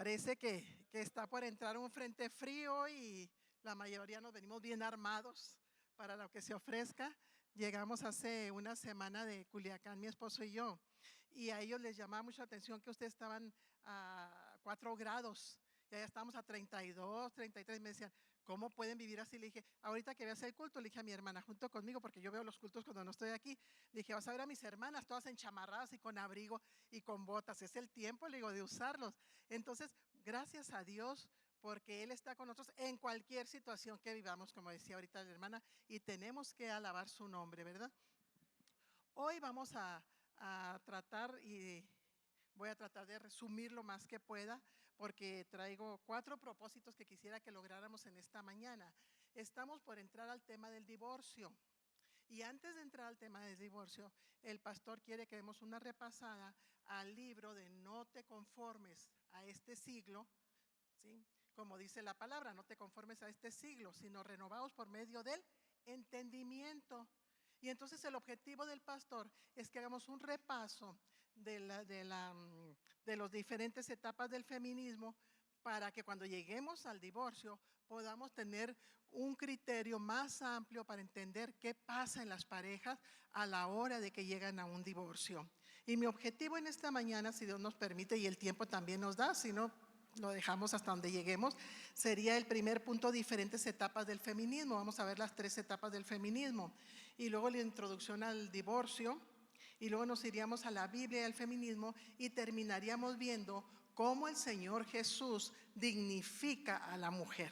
Parece que está por entrar un frente frío y la mayoría nos venimos bien armados para lo que se ofrezca. Llegamos hace una semana de Culiacán, mi esposo y yo, y a ellos les llamaba mucho la atención que ustedes estaban a 4 grados y allá estábamos a 32, 33. Me decían, ¿cómo pueden vivir así? Le dije, ahorita que veas el culto, le dije a mi hermana, junto conmigo, porque yo veo los cultos cuando no estoy aquí. Le dije, vas a ver a mis hermanas todas enchamarradas y con abrigo y con botas. Es el tiempo, le digo, de usarlos. Entonces, gracias a Dios porque Él está con nosotros en cualquier situación que vivamos, como decía ahorita la hermana, y tenemos que alabar su nombre, ¿verdad? Hoy vamos a tratar y voy a tratar de resumir lo más que pueda porque traigo 4 propósitos que quisiera que lográramos en esta mañana. Estamos por entrar al tema del divorcio. Y antes de entrar al tema del divorcio, el pastor quiere que demos una repasada al libro de No te conformes a este siglo, ¿sí? Como dice la palabra, no te conformes a este siglo, sino renovados por medio del entendimiento. Y entonces el objetivo del pastor es que hagamos un repaso de las diferentes etapas del feminismo para que cuando lleguemos al divorcio podamos tener un criterio más amplio para entender qué pasa en las parejas a la hora de que llegan a un divorcio. Y mi objetivo en esta mañana, si Dios nos permite y el tiempo también nos da, si no lo dejamos hasta donde lleguemos, sería el primer punto, diferentes etapas del feminismo. Vamos a ver las 3 etapas del feminismo y luego la introducción al divorcio y luego nos iríamos a la Biblia y al feminismo y terminaríamos viendo cómo el Señor Jesús dignifica a la mujer.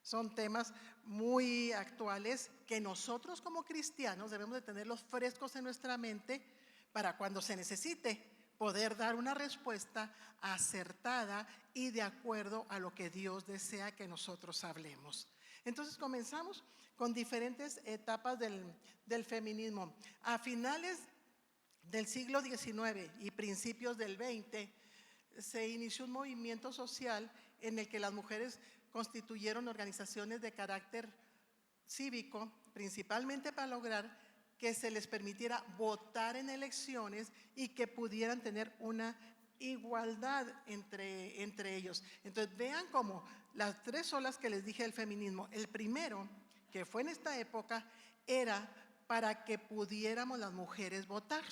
Son temas muy actuales que nosotros como cristianos debemos de tenerlos frescos en nuestra mente para cuando se necesite poder dar una respuesta acertada y de acuerdo a lo que Dios desea que nosotros hablemos. Entonces comenzamos con diferentes etapas del feminismo. A finales del siglo XIX y principios del XX se inició un movimiento social en el que las mujeres constituyeron organizaciones de carácter cívico, principalmente para lograr que se les permitiera votar en elecciones y que pudieran tener una igualdad entre ellos. Entonces vean cómo las 3 olas que les dije del feminismo, el primero que fue en esta época era para que pudiéramos las mujeres votar,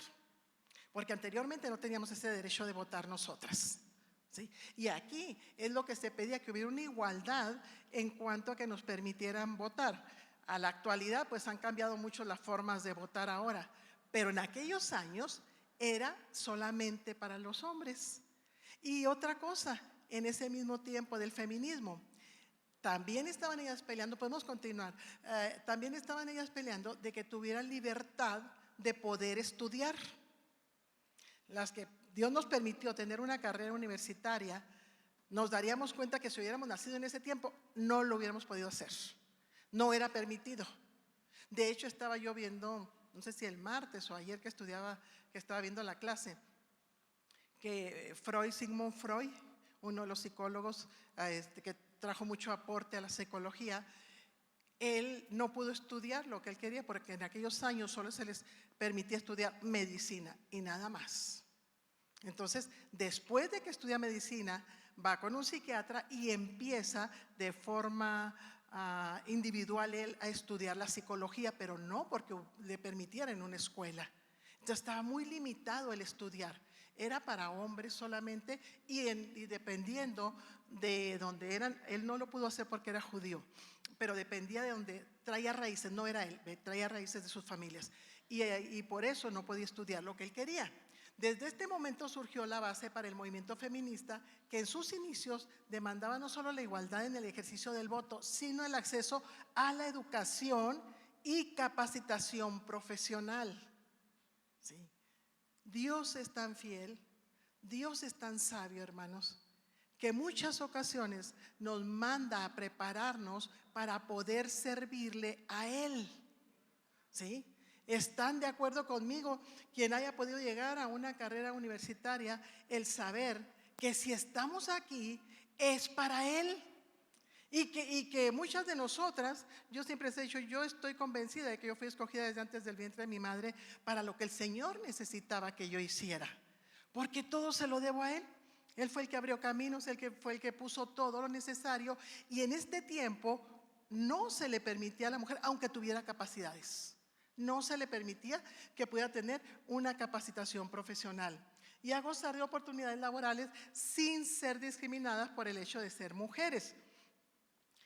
porque anteriormente no teníamos ese derecho de votar nosotras. ¿Sí? Y aquí es lo que se pedía, que hubiera una igualdad en cuanto a que nos permitieran votar. A la actualidad pues han cambiado mucho las formas de votar ahora, pero en aquellos años era solamente para los hombres. Y otra cosa, en ese mismo tiempo del feminismo, también estaban ellas peleando, podemos continuar, también estaban ellas peleando de que tuvieran libertad de poder estudiar. Las que Dios nos permitió tener una carrera universitaria, nos daríamos cuenta que si hubiéramos nacido en ese tiempo, no lo hubiéramos podido hacer. No era permitido. De hecho, estaba yo viendo, no sé si el martes o ayer que estaba viendo la clase, que Sigmund Freud, uno de los psicólogos que trajo mucho aporte a la psicología, él no pudo estudiar lo que él quería porque en aquellos años solo se les permitía estudiar medicina y nada más. Entonces, después de que estudia medicina, va con un psiquiatra y empieza de forma individual él a estudiar la psicología, pero no porque le permitieran en una escuela. Entonces estaba muy limitado el estudiar, era para hombres solamente y dependiendo de donde eran, él no lo pudo hacer porque era judío, pero dependía de donde traía raíces, no era él, traía raíces de sus familias y por eso no podía estudiar lo que él quería. Desde este momento surgió la base para el movimiento feminista que en sus inicios demandaba no solo la igualdad en el ejercicio del voto, sino el acceso a la educación y capacitación profesional. ¿Sí? Dios es tan fiel, Dios es tan sabio, hermanos, que en muchas ocasiones nos manda a prepararnos para poder servirle a Él. ¿Sí? ¿Están de acuerdo conmigo quien haya podido llegar a una carrera universitaria, el saber que si estamos aquí es para Él? Y que muchas de nosotras, yo siempre les he dicho, yo estoy convencida de que yo fui escogida desde antes del vientre de mi madre para lo que el Señor necesitaba que yo hiciera, porque todo se lo debo a Él. Él fue el que abrió caminos, fue el que puso todo lo necesario. Y en este tiempo no se le permitía a la mujer, aunque tuviera capacidades, no se le permitía que pudiera tener una capacitación profesional y a gozar de oportunidades laborales sin ser discriminadas por el hecho de ser mujeres.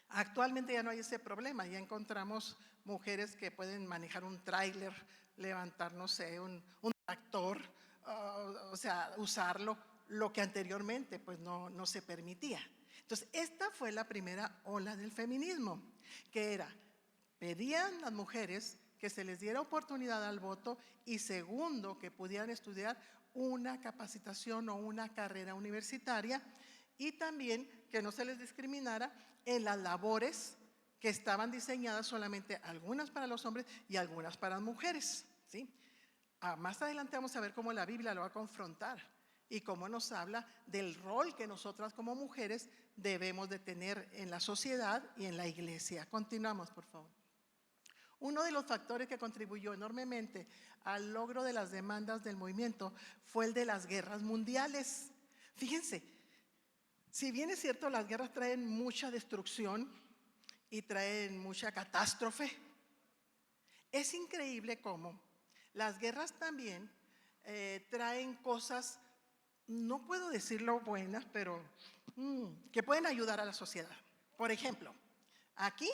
Actualmente ya no hay ese problema, ya encontramos mujeres que pueden manejar un tráiler, levantar, no sé, un tractor, o sea, usarlo, lo que anteriormente pues no se permitía. Entonces, esta fue la primera ola del feminismo, que era, pedían las mujeres que se les diera oportunidad al voto y segundo, que pudieran estudiar una capacitación o una carrera universitaria y también que no se les discriminara en las labores que estaban diseñadas solamente algunas para los hombres y algunas para las mujeres, ¿sí? Más adelante vamos a ver cómo la Biblia lo va a confrontar y cómo nos habla del rol que nosotras como mujeres debemos de tener en la sociedad y en la iglesia. Continuamos, por favor. Uno de los factores que contribuyó enormemente al logro de las demandas del movimiento fue el de las guerras mundiales. Fíjense, si bien es cierto, las guerras traen mucha destrucción y traen mucha catástrofe, es increíble cómo las guerras también traen cosas, no puedo decirlo buenas, pero que pueden ayudar a la sociedad. Por ejemplo, aquí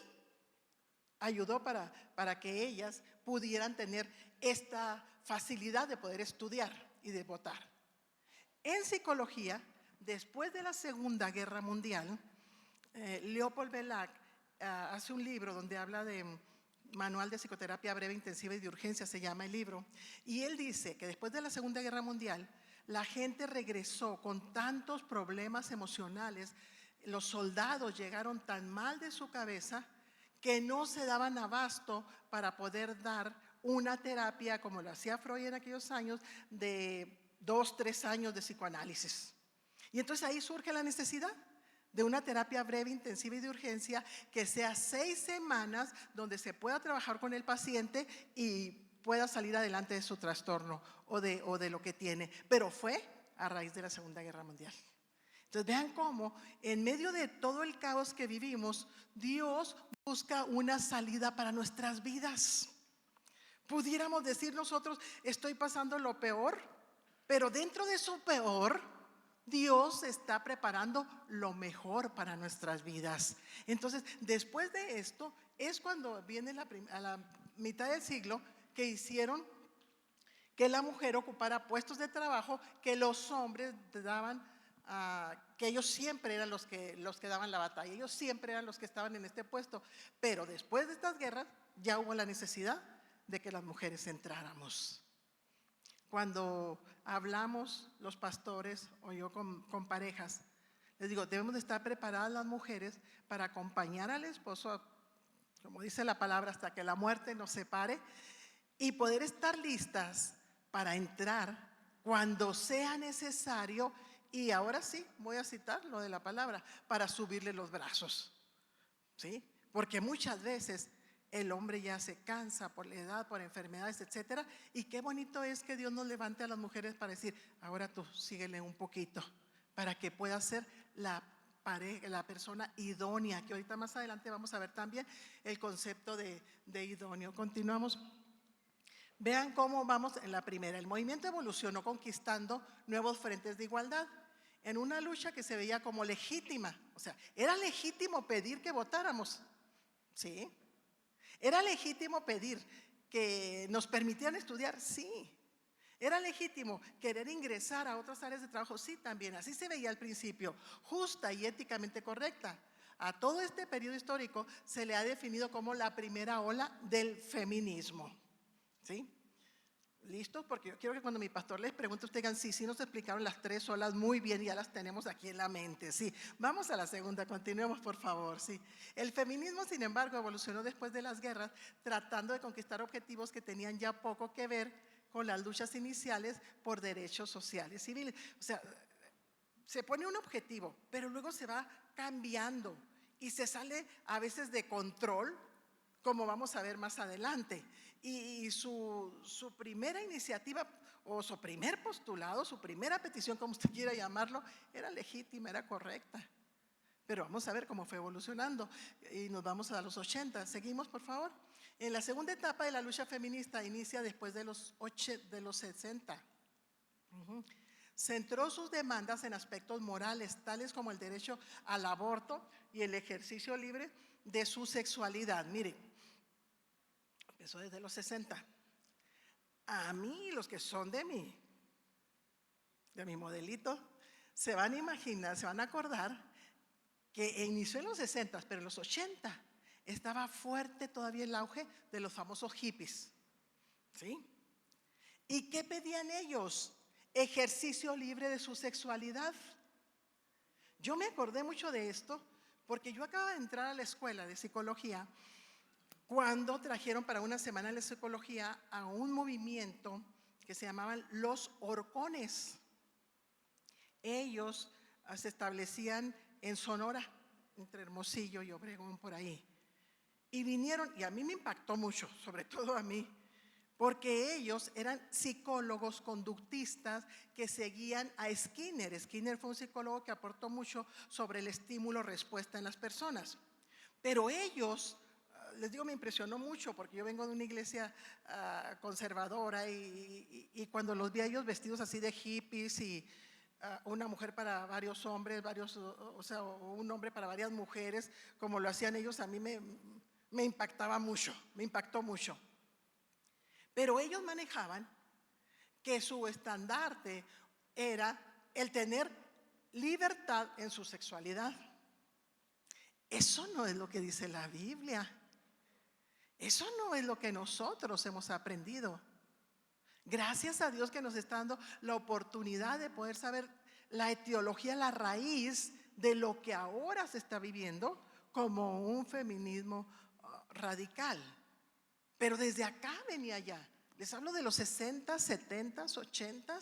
ayudó para que ellas pudieran tener esta facilidad de poder estudiar y de votar. En psicología, después de la Segunda Guerra Mundial, Leopold Belak hace un libro donde habla de Manual de Psicoterapia Breve, Intensiva y de Urgencia, se llama el libro, y él dice que después de la Segunda Guerra Mundial, la gente regresó con tantos problemas emocionales, los soldados llegaron tan mal de su cabeza que no se daban abasto para poder dar una terapia como lo hacía Freud en aquellos años de 2, 3 años de psicoanálisis. Y entonces ahí surge la necesidad de una terapia breve, intensiva y de urgencia que sea 6 semanas donde se pueda trabajar con el paciente y pueda salir adelante de su trastorno o de lo que tiene. Pero fue a raíz de la Segunda Guerra Mundial. Entonces vean cómo en medio de todo el caos que vivimos, Dios busca una salida para nuestras vidas. Pudiéramos decir nosotros, estoy pasando lo peor, pero dentro de eso peor, Dios está preparando lo mejor para nuestras vidas. Entonces, después de esto, es cuando viene a la mitad del siglo que hicieron que la mujer ocupara puestos de trabajo que los hombres daban, que ellos siempre eran los que daban la batalla, ellos siempre eran los que estaban en este puesto. Pero después de estas guerras ya hubo la necesidad de que las mujeres entráramos. Cuando hablamos los pastores o yo con parejas, les digo, debemos de estar preparadas las mujeres para acompañar al esposo, como dice la palabra, hasta que la muerte nos separe y poder estar listas para entrar cuando sea necesario. Y ahora sí, voy a citar lo de la palabra, para subirle los brazos, ¿sí? Porque muchas veces el hombre ya se cansa por la edad, por enfermedades, etcétera. Y qué bonito es que Dios nos levante a las mujeres para decir, ahora tú síguele un poquito, para que pueda ser la persona idónea, que ahorita más adelante vamos a ver también el concepto de idóneo. Continuamos. Vean cómo vamos en la primera. El movimiento evolucionó conquistando nuevos frentes de igualdad en una lucha que se veía como legítima. O sea, era legítimo pedir que votáramos, ¿sí? Era legítimo pedir que nos permitieran estudiar, sí. Era legítimo querer ingresar a otras áreas de trabajo, sí, también. Así se veía al principio, justa y éticamente correcta. A todo este periodo histórico se le ha definido como la primera ola del feminismo, ¿sí? ¿Listos? Porque yo quiero que cuando mi pastor les pregunte, ustedes digan, sí, nos explicaron las 3 olas muy bien y ya las tenemos aquí en la mente, sí. Vamos a la segunda, continuemos por favor, sí. El feminismo, sin embargo, evolucionó después de las guerras, tratando de conquistar objetivos que tenían ya poco que ver con las luchas iniciales por derechos sociales y civiles. O sea, se pone un objetivo, pero luego se va cambiando y se sale a veces de control, como vamos a ver más adelante. Y su primera iniciativa, o su primer postulado, su primera petición, como usted quiera llamarlo, era legítima, era correcta. Pero vamos a ver cómo fue evolucionando y nos vamos a los 80. Seguimos, por favor. En la segunda etapa de la lucha feminista inicia después de los 60. Centró sus demandas en aspectos morales, tales como el derecho al aborto y el ejercicio libre de su sexualidad. Mire, empezó desde los 60. A mí, los que son de mi modelito, se van a imaginar, se van a acordar que inició en los 60, pero en los 80 estaba fuerte todavía el auge de los famosos hippies. ¿Sí? ¿Y qué pedían ellos? Ejercicio libre de su sexualidad. Yo me acordé mucho de esto porque yo acababa de entrar a la escuela de psicología cuando trajeron para una semana de psicología a un movimiento que se llamaban los Orcones. Ellos se establecían en Sonora, entre Hermosillo y Obregón, por ahí. Y vinieron, y a mí me impactó mucho, sobre todo a mí, porque ellos eran psicólogos conductistas que seguían a Skinner. Skinner fue un psicólogo que aportó mucho sobre el estímulo-respuesta en las personas. Pero ellos, les digo, me impresionó mucho porque yo vengo de una iglesia conservadora y cuando los vi a ellos vestidos así de hippies y una mujer para varios hombres, o sea, un hombre para varias mujeres, como lo hacían ellos, a mí me impactaba mucho, me impactó mucho. Pero ellos manejaban que su estandarte era el tener libertad en su sexualidad. Eso no es lo que dice la Biblia. Eso no es lo que nosotros hemos aprendido. Gracias a Dios que nos está dando la oportunidad de poder saber la etiología, la raíz de lo que ahora se está viviendo como un feminismo radical. Pero desde acá venía ya. Les hablo de los 60, 70, 80.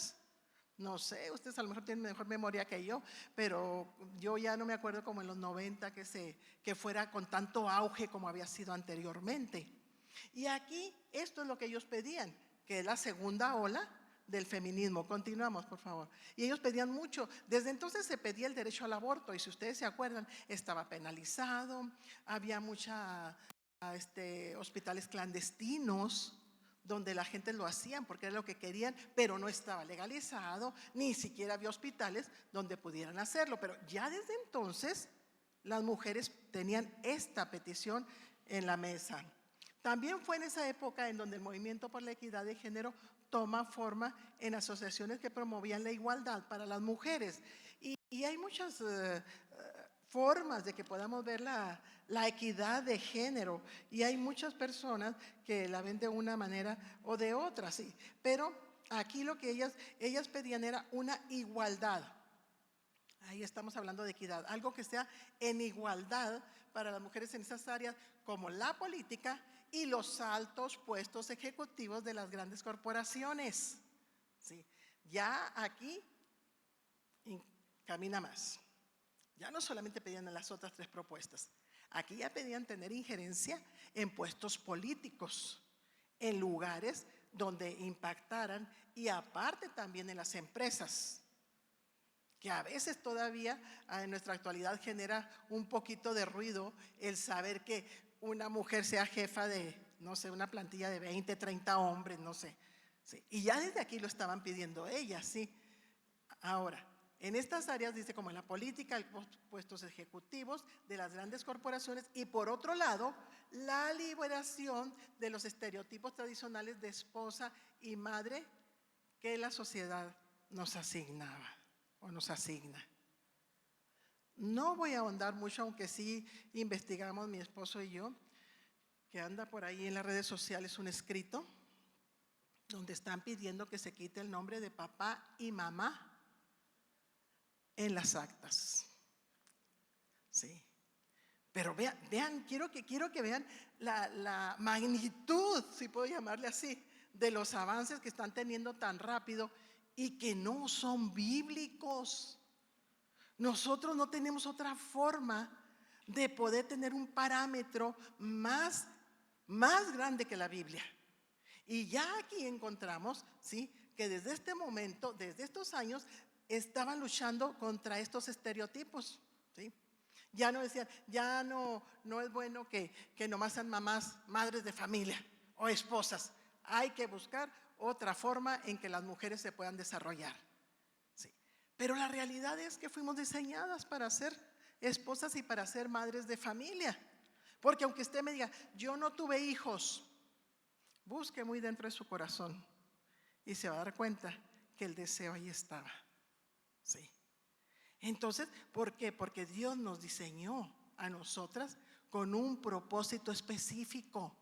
No sé, ustedes a lo mejor tienen mejor memoria que yo, pero yo ya no me acuerdo como en los 90 que fuera con tanto auge como había sido anteriormente. Y aquí esto es lo que ellos pedían, que es la segunda ola del feminismo. Continuamos, por favor. Y ellos pedían mucho. Desde entonces se pedía el derecho al aborto y si ustedes se acuerdan, estaba penalizado, había muchos hospitales clandestinos donde la gente lo hacían porque era lo que querían, pero no estaba legalizado, ni siquiera había hospitales donde pudieran hacerlo. Pero ya desde entonces las mujeres tenían esta petición en la mesa. También fue en esa época en donde el movimiento por la equidad de género toma forma en asociaciones que promovían la igualdad para las mujeres. Y hay muchas formas de que podamos ver la equidad de género y hay muchas personas que la ven de una manera o de otra, sí. Pero aquí lo que ellas pedían era una igualdad. Ahí estamos hablando de equidad, algo que sea en igualdad para las mujeres en esas áreas como la política y los altos puestos ejecutivos de las grandes corporaciones. ¿Sí? Ya aquí camina más. Ya no solamente pedían las otras tres propuestas, aquí ya pedían tener injerencia en puestos políticos, en lugares donde impactaran y aparte también en las empresas, que a veces todavía en nuestra actualidad genera un poquito de ruido el saber que una mujer sea jefa de, no sé, una plantilla de 20, 30 hombres, no sé. ¿Sí? Y ya desde aquí lo estaban pidiendo ellas, ¿sí? Ahora, en estas áreas dice como en la política, los puestos ejecutivos de las grandes corporaciones y por otro lado, la liberación de los estereotipos tradicionales de esposa y madre que la sociedad nos asignaba o nos asigna. No voy a ahondar mucho, aunque sí investigamos mi esposo y yo, que anda por ahí en las redes sociales un escrito donde están pidiendo que se quite el nombre de papá y mamá en las actas. Sí. Pero vean, quiero que vean la magnitud, si puedo llamarle así, de los avances que están teniendo tan rápido y que no son bíblicos. Nosotros no tenemos otra forma de poder tener un parámetro más grande que la Biblia. Y ya aquí encontramos, ¿sí?, que desde este momento, desde estos años, estaban luchando contra estos estereotipos, ¿sí? Ya no decían, ya no es bueno que nomás sean mamás, madres de familia o esposas. Hay que buscar otra forma en que las mujeres se puedan desarrollar. Sí. Pero la realidad es que fuimos diseñadas para ser esposas y para ser madres de familia. Porque aunque usted me diga, yo no tuve hijos, busque muy dentro de su corazón y se va a dar cuenta que el deseo ahí estaba. Sí. Entonces, ¿por qué? Porque Dios nos diseñó a nosotras con un propósito específico.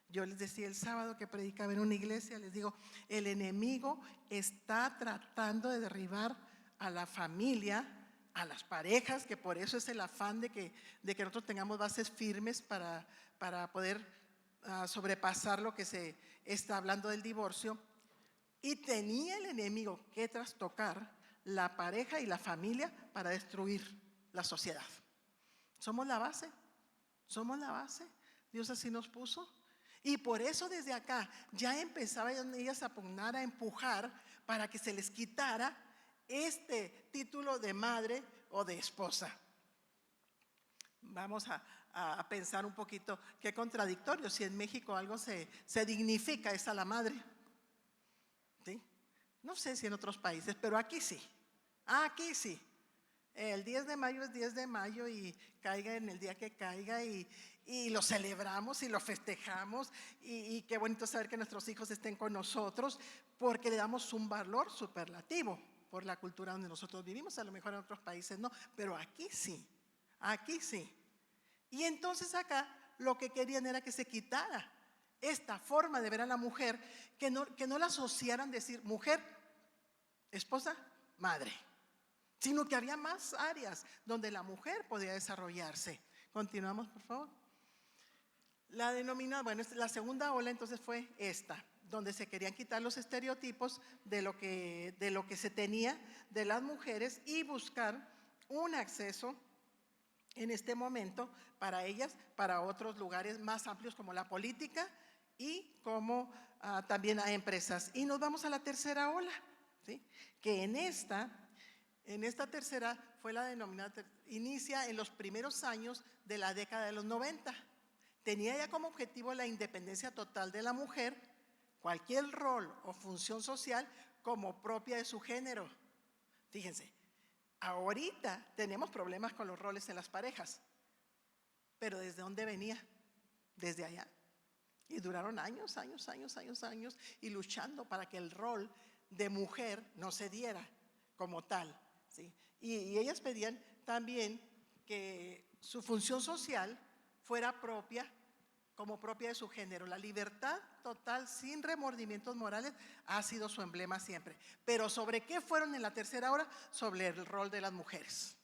Yo les decía el sábado que predicaba en una iglesia, les digo, el enemigo está tratando de derribar a la familia, a las parejas, que por eso es el afán de que nosotros tengamos bases firmes para poder sobrepasar lo que se está hablando del divorcio. Y tenía el enemigo que trastocar la pareja y la familia para destruir la sociedad. Somos la base, somos la base. Dios así nos puso. Y por eso desde acá ya empezaban ellas a pugnar, a empujar para que se les quitara este título de madre o de esposa. Vamos a pensar un poquito qué contradictorio, si en México algo se dignifica, es a la madre. ¿Sí? No sé si en otros países, pero aquí sí. Aquí sí. El 10 de mayo es 10 de mayo y caiga en el día que caiga y lo celebramos y lo festejamos y qué bonito saber que nuestros hijos estén con nosotros porque le damos un valor superlativo por la cultura donde nosotros vivimos. A lo mejor en otros países no, pero aquí sí, aquí sí. Y entonces acá lo que querían era que se quitara esta forma de ver a la mujer, que no la asociaran decir mujer, esposa, madre, sino que había más áreas donde la mujer podía desarrollarse. Continuamos, por favor. La denominada, bueno, la segunda ola entonces fue esta, donde se querían quitar los estereotipos de lo que se tenía de las mujeres y buscar un acceso en este momento para ellas, para otros lugares más amplios como la política y como también a empresas. Y nos vamos a la tercera ola, ¿sí? Que en esta tercera fue la denominada, inicia en los primeros años de la década de los 90. Tenía ya como objetivo la independencia total de la mujer, cualquier rol o función social como propia de su género. Fíjense, ahorita tenemos problemas con los roles en las parejas, pero ¿desde dónde venía? Desde allá. Y duraron años y luchando para que el rol de mujer no se diera como tal, ¿sí? Y ellas pedían también que su función social fuera propia, como propia de su género. La libertad total, sin remordimientos morales, ha sido su emblema siempre. Pero ¿sobre qué fueron en la tercera hora? Sobre el rol de las mujeres.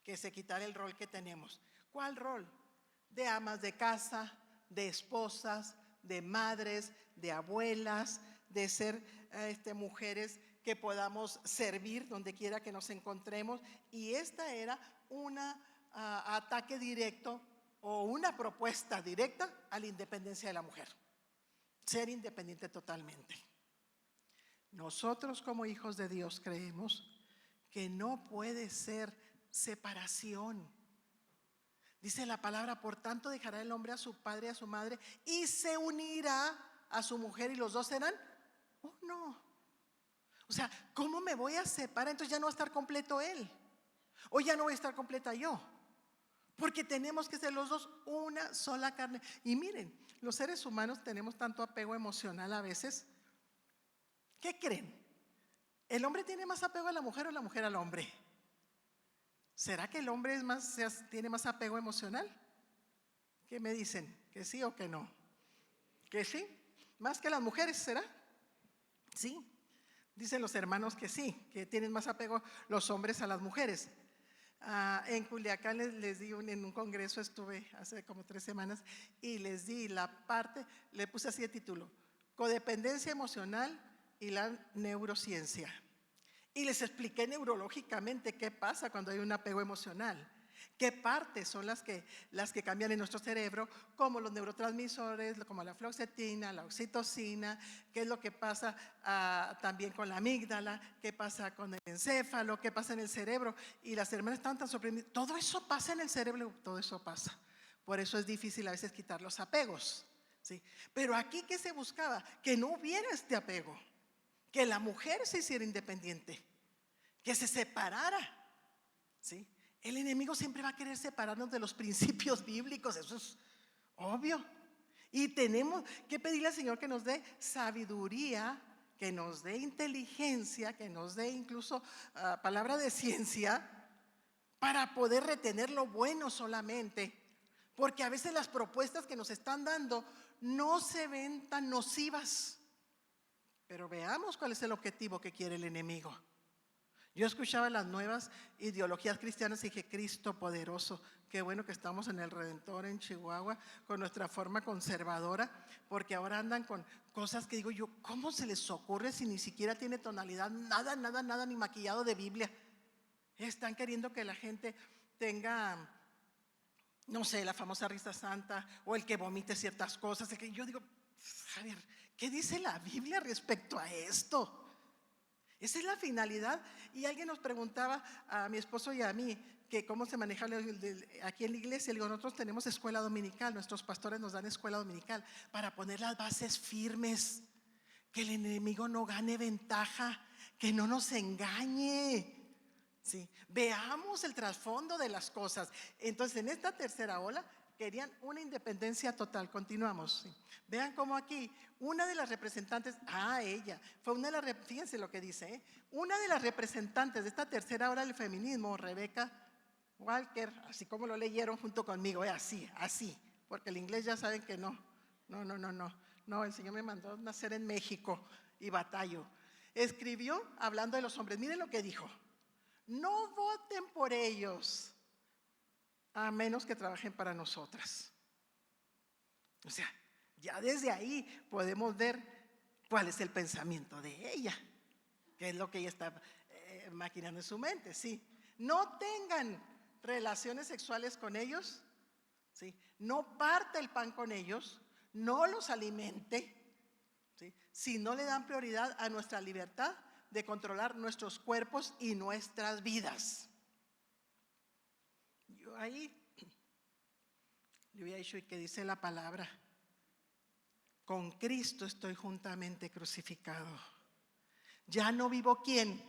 Que se quitara el rol que tenemos. ¿Cuál rol? De amas de casa, de esposas, de madres, de abuelas, de ser mujeres que podamos servir donde quiera que nos encontremos. Y esta era un ataque directo o una propuesta directa a la independencia de la mujer. Ser independiente totalmente. Nosotros como hijos de Dios creemos que no puede ser separación. Dice la palabra, por tanto dejará el hombre a su padre y a su madre y se unirá a su mujer y los dos serán uno. O sea, ¿cómo me voy a separar? Entonces ya no va a estar completo él o ya no voy a estar completa yo, porque tenemos que ser los dos una sola carne. Y miren, los seres humanos tenemos tanto apego emocional a veces. ¿Qué creen? ¿El hombre tiene más apego a la mujer o la mujer al hombre? ¿Será que el hombre tiene más apego emocional? ¿Qué me dicen? ¿Que sí o que no? ¿Que sí? ¿Más que las mujeres, será? Sí. Dicen los hermanos que sí, que tienen más apego los hombres a las mujeres. En Culiacán les di en un congreso, estuve hace como 3 semanas, y les di la parte, le puse así de título, codependencia emocional y la neurociencia. Y les expliqué neurológicamente qué pasa cuando hay un apego emocional. ¿Qué partes son las que cambian en nuestro cerebro? Como los neurotransmisores, como la fluoxetina, la oxitocina. ¿Qué es lo que pasa también con la amígdala? ¿Qué pasa con el encéfalo? ¿Qué pasa en el cerebro? Y las hermanas están tan sorprendidas. Todo eso pasa en el cerebro, todo eso pasa. Por eso es difícil a veces quitar los apegos, ¿sí? Pero aquí, ¿qué se buscaba? Que no hubiera este apego, que la mujer se hiciera independiente, que se separara, ¿sí? El enemigo siempre va a querer separarnos de los principios bíblicos, eso es obvio. Y tenemos que pedirle al Señor que nos dé sabiduría, que nos dé inteligencia, que nos dé incluso palabra de ciencia para poder retener lo bueno solamente. Porque a veces las propuestas que nos están dando no se ven tan nocivas. Pero veamos cuál es el objetivo que quiere el enemigo. Yo escuchaba las nuevas ideologías cristianas y dije, Cristo poderoso, qué bueno que estamos en el Redentor en Chihuahua con nuestra forma conservadora, porque ahora andan con cosas que digo yo, ¿cómo se les ocurre si ni siquiera tiene tonalidad, nada, ni maquillado de Biblia? Están queriendo que la gente tenga, no sé, la famosa risa santa o el que vomite ciertas cosas. Que yo digo, Javier, ¿qué dice la Biblia respecto a esto? Esa es la finalidad. Y alguien nos preguntaba a mi esposo y a mí que cómo se maneja aquí en la iglesia. Le digo, nosotros tenemos escuela dominical, nuestros pastores nos dan escuela dominical para poner las bases firmes, que el enemigo no gane ventaja, que no nos engañe. Sí, veamos el trasfondo de las cosas. Entonces, en esta tercera ola querían una independencia total. Continuamos. Sí. Vean cómo aquí una de las representantes, ella fue una de las, fíjense lo que dice, una de las representantes de esta tercera ola del feminismo, Rebecca Walker, así como lo leyeron junto conmigo, así, porque el inglés ya saben que no, el Señor me mandó nacer en México y batallo. Escribió hablando de los hombres, miren lo que dijo: no voten por ellos a menos que trabajen para nosotras. O sea, ya desde ahí podemos ver cuál es el pensamiento de ella, qué es lo que ella está maquinando en su mente. Sí, no tengan relaciones sexuales con ellos, ¿sí? No parte el pan con ellos, no los alimente, ¿sí? Si no le dan prioridad a nuestra libertad de controlar nuestros cuerpos y nuestras vidas. Yo había dicho, y que dice la palabra, con Cristo estoy juntamente crucificado. Ya no vivo ¿quién?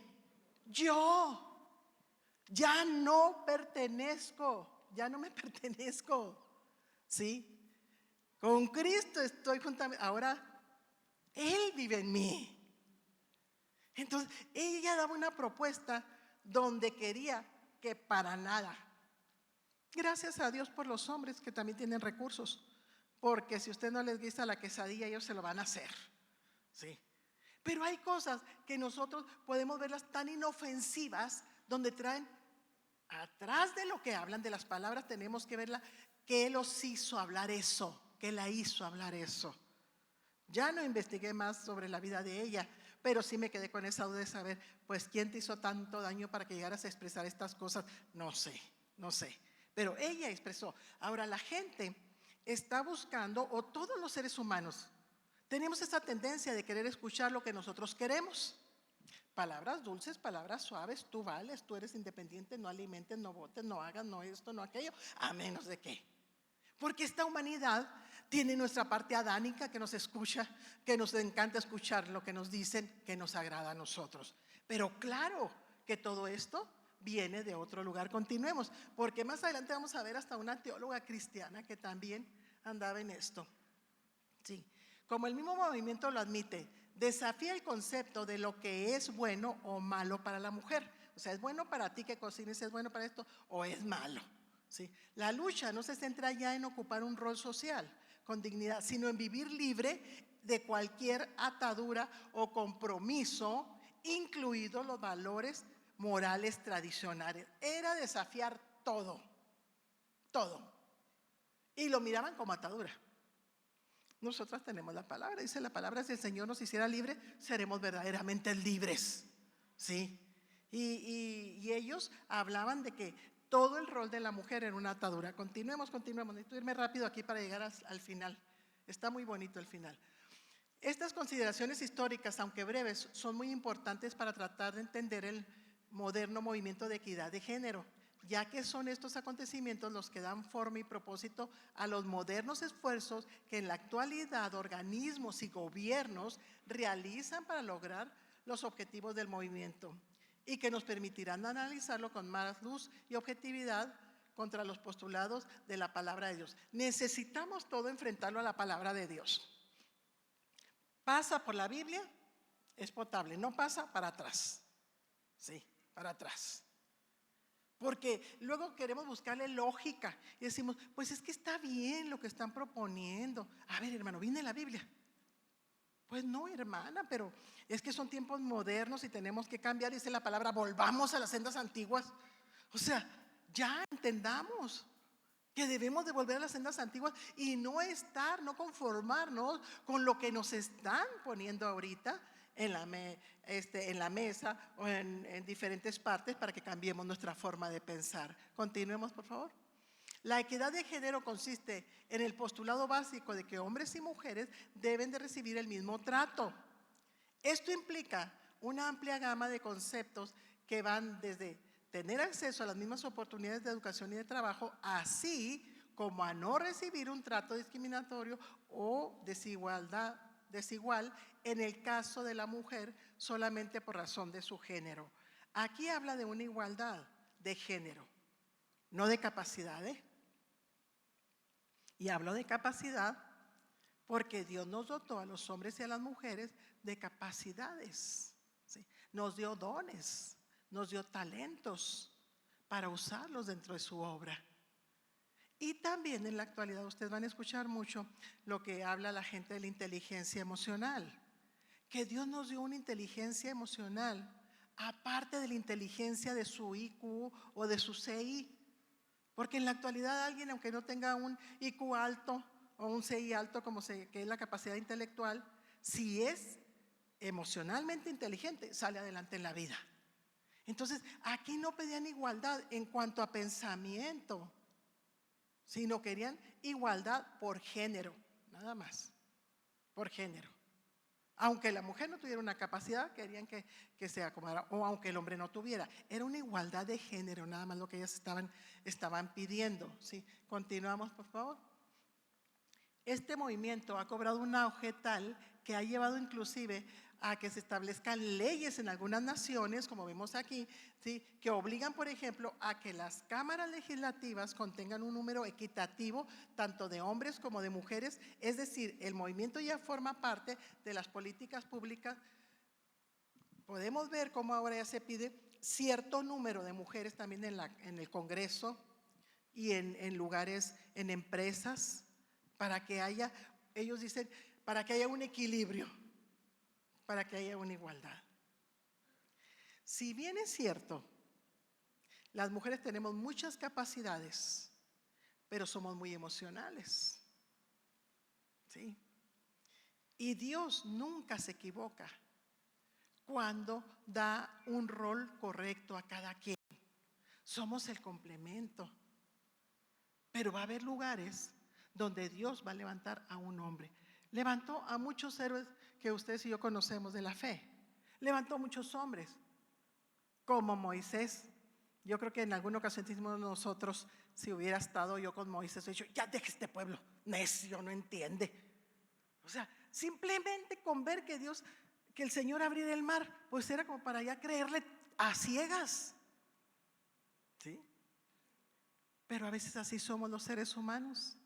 Yo. Ya no pertenezco, ya no me pertenezco, ¿sí? Con Cristo estoy juntamente, ahora Él vive en mí. Entonces, ella daba una propuesta donde quería que para nada. Gracias a Dios por los hombres que también tienen recursos, porque si usted no les gusta la quesadilla, ellos se lo van a hacer, ¿sí? Pero hay cosas que nosotros podemos verlas tan inofensivas, donde traen, atrás de lo que hablan, de las palabras, tenemos que verla, ¿qué los hizo hablar eso? ¿Qué la hizo hablar eso? Ya no investigué más sobre la vida de ella, pero sí me quedé con esa duda de saber, pues, ¿quién te hizo tanto daño para que llegaras a expresar estas cosas? No sé, pero ella expresó. Ahora, la gente está buscando, o todos los seres humanos, tenemos esta tendencia de querer escuchar lo que nosotros queremos. Palabras dulces, palabras suaves, tú vales, tú eres independiente, no alimentes, no votes, no hagas, no esto, no aquello, a menos de qué. Porque esta humanidad tiene nuestra parte adánica que nos escucha, que nos encanta escuchar lo que nos dicen, que nos agrada a nosotros. Pero claro que todo esto viene de otro lugar. Continuemos, porque más adelante vamos a ver hasta una teóloga cristiana que también andaba en esto. Sí, como el mismo movimiento lo admite, desafía el concepto de lo que es bueno o malo para la mujer. O sea, ¿es bueno para ti que cocines, es bueno para esto o es malo? ¿Sí? La lucha no se centra ya en ocupar un rol social con dignidad, sino en vivir libre de cualquier atadura o compromiso, incluidos los valores morales tradicionales. Era desafiar todo. Y lo miraban como atadura. Nosotras tenemos la palabra, dice la palabra, si el Señor nos hiciera libres, seremos verdaderamente libres, ¿sí? Y ellos hablaban de que todo el rol de la mujer en una atadura. Continuemos. Necesito irme rápido aquí para llegar al final. Está muy bonito el final. Estas consideraciones históricas, aunque breves, son muy importantes para tratar de entender el moderno movimiento de equidad de género, ya que son estos acontecimientos los que dan forma y propósito a los modernos esfuerzos que en la actualidad organismos y gobiernos realizan para lograr los objetivos del movimiento y que nos permitirán analizarlo con más luz y objetividad contra los postulados de la palabra de Dios. Necesitamos todo enfrentarlo a la palabra de Dios. Pasa por la Biblia, es potable. No pasa, para atrás. Sí, para atrás. Porque luego queremos buscarle lógica y decimos, pues es que está bien lo que están proponiendo. A ver, hermano, ¿viene la Biblia? Pues no, hermana, pero es que son tiempos modernos y tenemos que cambiar. Dice la palabra, volvamos a las sendas antiguas. O sea, ya entendamos que debemos de volver a las sendas antiguas y no conformarnos con lo que nos están poniendo ahorita en la mesa o en diferentes partes para que cambiemos nuestra forma de pensar. Continuemos, por favor. La equidad de género consiste en el postulado básico de que hombres y mujeres deben de recibir el mismo trato. Esto implica una amplia gama de conceptos que van desde tener acceso a las mismas oportunidades de educación y de trabajo, así como a no recibir un trato discriminatorio o desigual en el caso de la mujer solamente por razón de su género. Aquí habla de una igualdad de género, no de capacidad, Y hablo de capacidad porque Dios nos dotó a los hombres y a las mujeres de capacidades, ¿sí? Nos dio dones, nos dio talentos para usarlos dentro de su obra. Y también en la actualidad ustedes van a escuchar mucho lo que habla la gente de la inteligencia emocional, que Dios nos dio una inteligencia emocional aparte de la inteligencia de su IQ o de su CI. Porque en la actualidad alguien, aunque no tenga un IQ alto o un CI alto, que es la capacidad intelectual, si es emocionalmente inteligente, sale adelante en la vida. Entonces, aquí no pedían igualdad en cuanto a pensamiento, sino querían igualdad por género, nada más, por género. Aunque la mujer no tuviera una capacidad, querían que se acomodara, o aunque el hombre no tuviera. Era una igualdad de género, nada más lo que ellas estaban pidiendo, ¿sí? Continuamos, por favor. Este movimiento ha cobrado un auge tal que ha llevado inclusive a que se establezcan leyes en algunas naciones, como vemos aquí, ¿sí? Que obligan, por ejemplo, a que las cámaras legislativas contengan un número equitativo tanto de hombres como de mujeres. Es decir, el movimiento ya forma parte de las políticas públicas. Podemos ver cómo ahora ya se pide cierto número de mujeres también en el Congreso y en lugares, en empresas, para que haya, ellos dicen, para que haya un equilibrio, para que haya una igualdad. Si bien es cierto, las mujeres tenemos muchas capacidades, pero somos muy emocionales, ¿sí? Y Dios nunca se equivoca cuando da un rol correcto a cada quien. Somos el complemento. Pero va a haber lugares donde Dios va a levantar a un hombre. Levantó a muchos héroes que ustedes y yo conocemos de la fe. Levantó a muchos hombres, como Moisés. Yo creo que en alguna ocasión decimos nosotros, si hubiera estado yo con Moisés, he dicho, ya deja este pueblo, necio, no entiende. O sea, simplemente con ver que el Señor abriera el mar, pues era como para ya creerle a ciegas, ¿sí? Pero a veces así somos los seres humanos.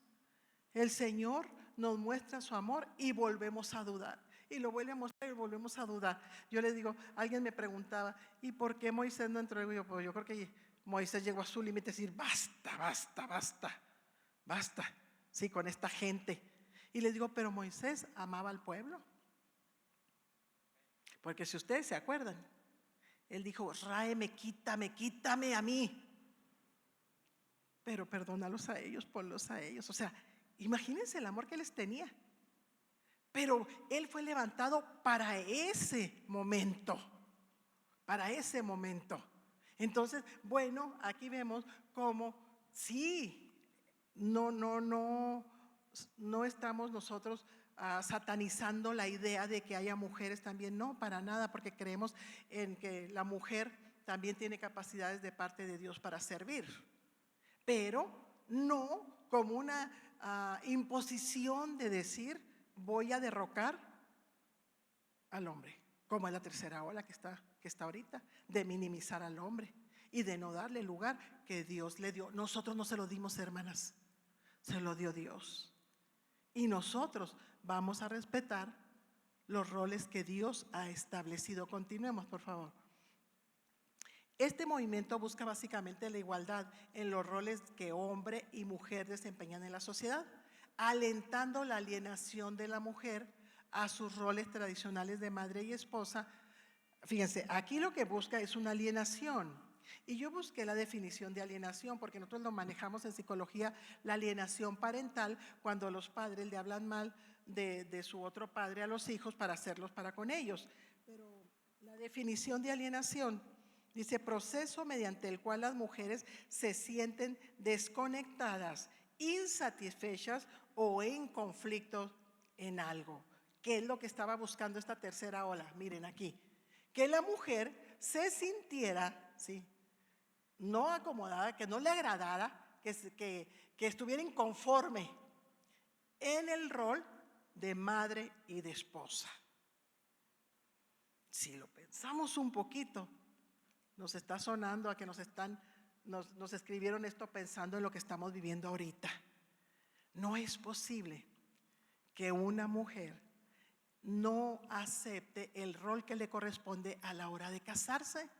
El Señor nos muestra su amor y volvemos a dudar. Y lo vuelve a mostrar y volvemos a dudar. Yo le digo, alguien me preguntaba, ¿y por qué Moisés no entró? Y yo, pues yo creo que Moisés llegó a su límite, decir, basta, sí, con esta gente. Y les digo, pero Moisés amaba al pueblo. Porque si ustedes se acuerdan, él dijo, ráeme, quítame a mí. Pero perdónalos a ellos, ponlos a ellos. O sea, imagínense el amor que les tenía. Pero él fue levantado para ese momento. Para ese momento. Entonces, bueno, aquí vemos cómo sí, no estamos nosotros satanizando la idea de que haya mujeres también, no, para nada, porque creemos en que la mujer también tiene capacidades de parte de Dios para servir, pero no como una imposición de decir voy a derrocar al hombre, como es la tercera ola que está ahorita, de minimizar al hombre y de no darle el lugar que Dios le dio. Nosotros no se lo dimos, hermanas, se lo dio Dios. Y nosotros vamos a respetar los roles que Dios ha establecido. Continuemos, por favor. Este movimiento busca básicamente la igualdad en los roles que hombre y mujer desempeñan en la sociedad, alentando la alienación de la mujer a sus roles tradicionales de madre y esposa. Fíjense, aquí lo que busca es una alienación. Y yo busqué la definición de alienación porque nosotros lo manejamos en psicología, la alienación parental, cuando los padres le hablan mal de su otro padre a los hijos para hacerlos para con ellos. Pero la definición de alienación dice: proceso mediante el cual las mujeres se sienten desconectadas, insatisfechas o en conflicto en algo. ¿Qué es lo que estaba buscando esta tercera ola? Miren aquí, que la mujer se sintiera, ¿sí?, no acomodada, que no le agradara, que estuviera inconforme en el rol de madre y de esposa. Si lo pensamos un poquito, nos está sonando a que nos escribieron esto pensando en lo que estamos viviendo ahorita. No es posible que una mujer no acepte el rol que le corresponde a la hora de casarse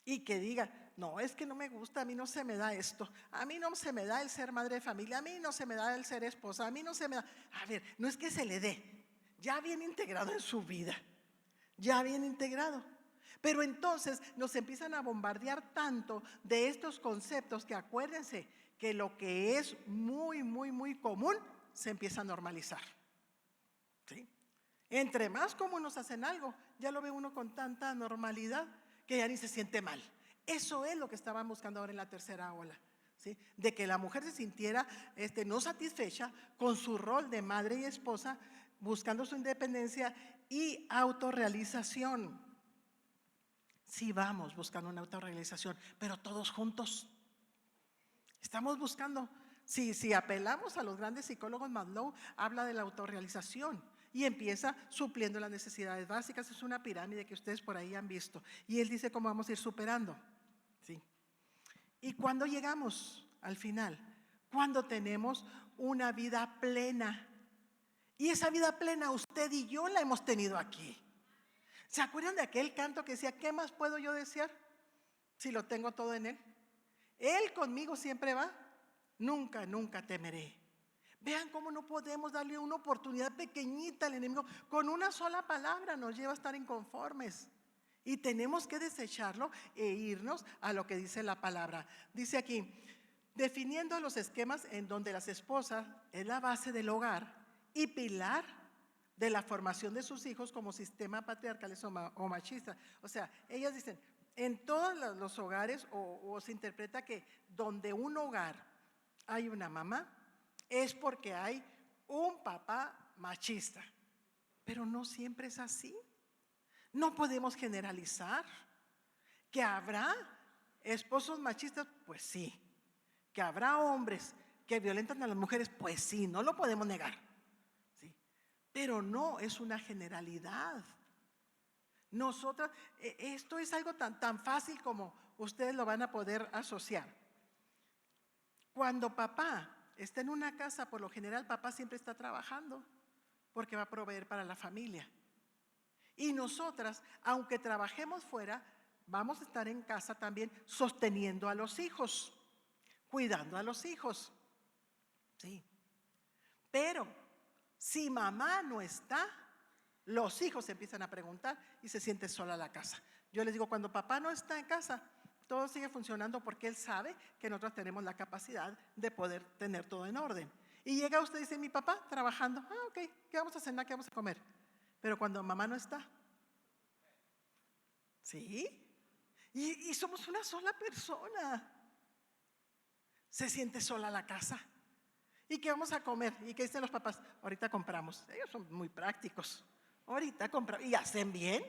y que diga: no, es que no me gusta, a mí no se me da esto, a mí no se me da el ser madre de familia, a mí no se me da el ser esposa, a mí no se me da. A ver, no es que se le dé, ya bien integrado en su vida, ya bien integrado. Pero entonces nos empiezan a bombardear tanto de estos conceptos que acuérdense que lo que es muy, muy, muy común se empieza a normalizar. ¿Sí? Entre más común nos hacen algo, ya lo ve uno con tanta normalidad que ya ni se siente mal. Eso es lo que estaban buscando ahora en la tercera ola, ¿sí? De que la mujer se sintiera no satisfecha con su rol de madre y esposa, buscando su independencia y autorrealización. Sí, vamos buscando una autorrealización, pero todos juntos. Estamos buscando, si apelamos a los grandes psicólogos, Maslow habla de la autorrealización y empieza supliendo las necesidades básicas. Es una pirámide que ustedes por ahí han visto. Y él dice cómo vamos a ir superando. ¿Sí? ¿Y cuándo llegamos al final? Cuando tenemos una vida plena. Y esa vida plena usted y yo la hemos tenido aquí. ¿Se acuerdan de aquel canto que decía: ¿qué más puedo yo desear si lo tengo todo en Él? Él conmigo siempre va, nunca, nunca temeré. Vean cómo no podemos darle una oportunidad pequeñita al enemigo. Con una sola palabra nos lleva a estar inconformes. Y tenemos que desecharlo e irnos a lo que dice la palabra. Dice aquí: definiendo los esquemas en donde las esposas es la base del hogar y pilar de la formación de sus hijos como sistema patriarcal o machista. O sea, ellas dicen, en todos los hogares o se interpreta que donde un hogar hay una mamá es porque hay un papá machista. Pero no siempre es así. No podemos generalizar. ¿Que habrá esposos machistas? Pues sí. ¿Que habrá hombres que violentan a las mujeres? Pues sí, no lo podemos negar. ¿Sí? Pero no es una generalidad. Nosotras, esto es algo tan fácil como ustedes lo van a poder asociar. Cuando papá está en una casa, por lo general papá siempre está trabajando porque va a proveer para la familia. Y nosotras, aunque trabajemos fuera, vamos a estar en casa también sosteniendo a los hijos, cuidando a los hijos. Sí. Pero si mamá no está, los hijos se empiezan a preguntar y se siente sola la casa. Yo les digo, cuando papá no está en casa, todo sigue funcionando porque él sabe que nosotros tenemos la capacidad de poder tener todo en orden. Y llega usted y dice: mi papá trabajando, ok, ¿qué vamos a cenar? ¿Qué vamos a comer? Pero cuando mamá no está, ¿sí? Y somos una sola persona. Se siente sola la casa. ¿Y qué vamos a comer? ¿Y qué dicen los papás? Ahorita compramos. Ellos son muy prácticos. Ahorita compramos. Y hacen bien,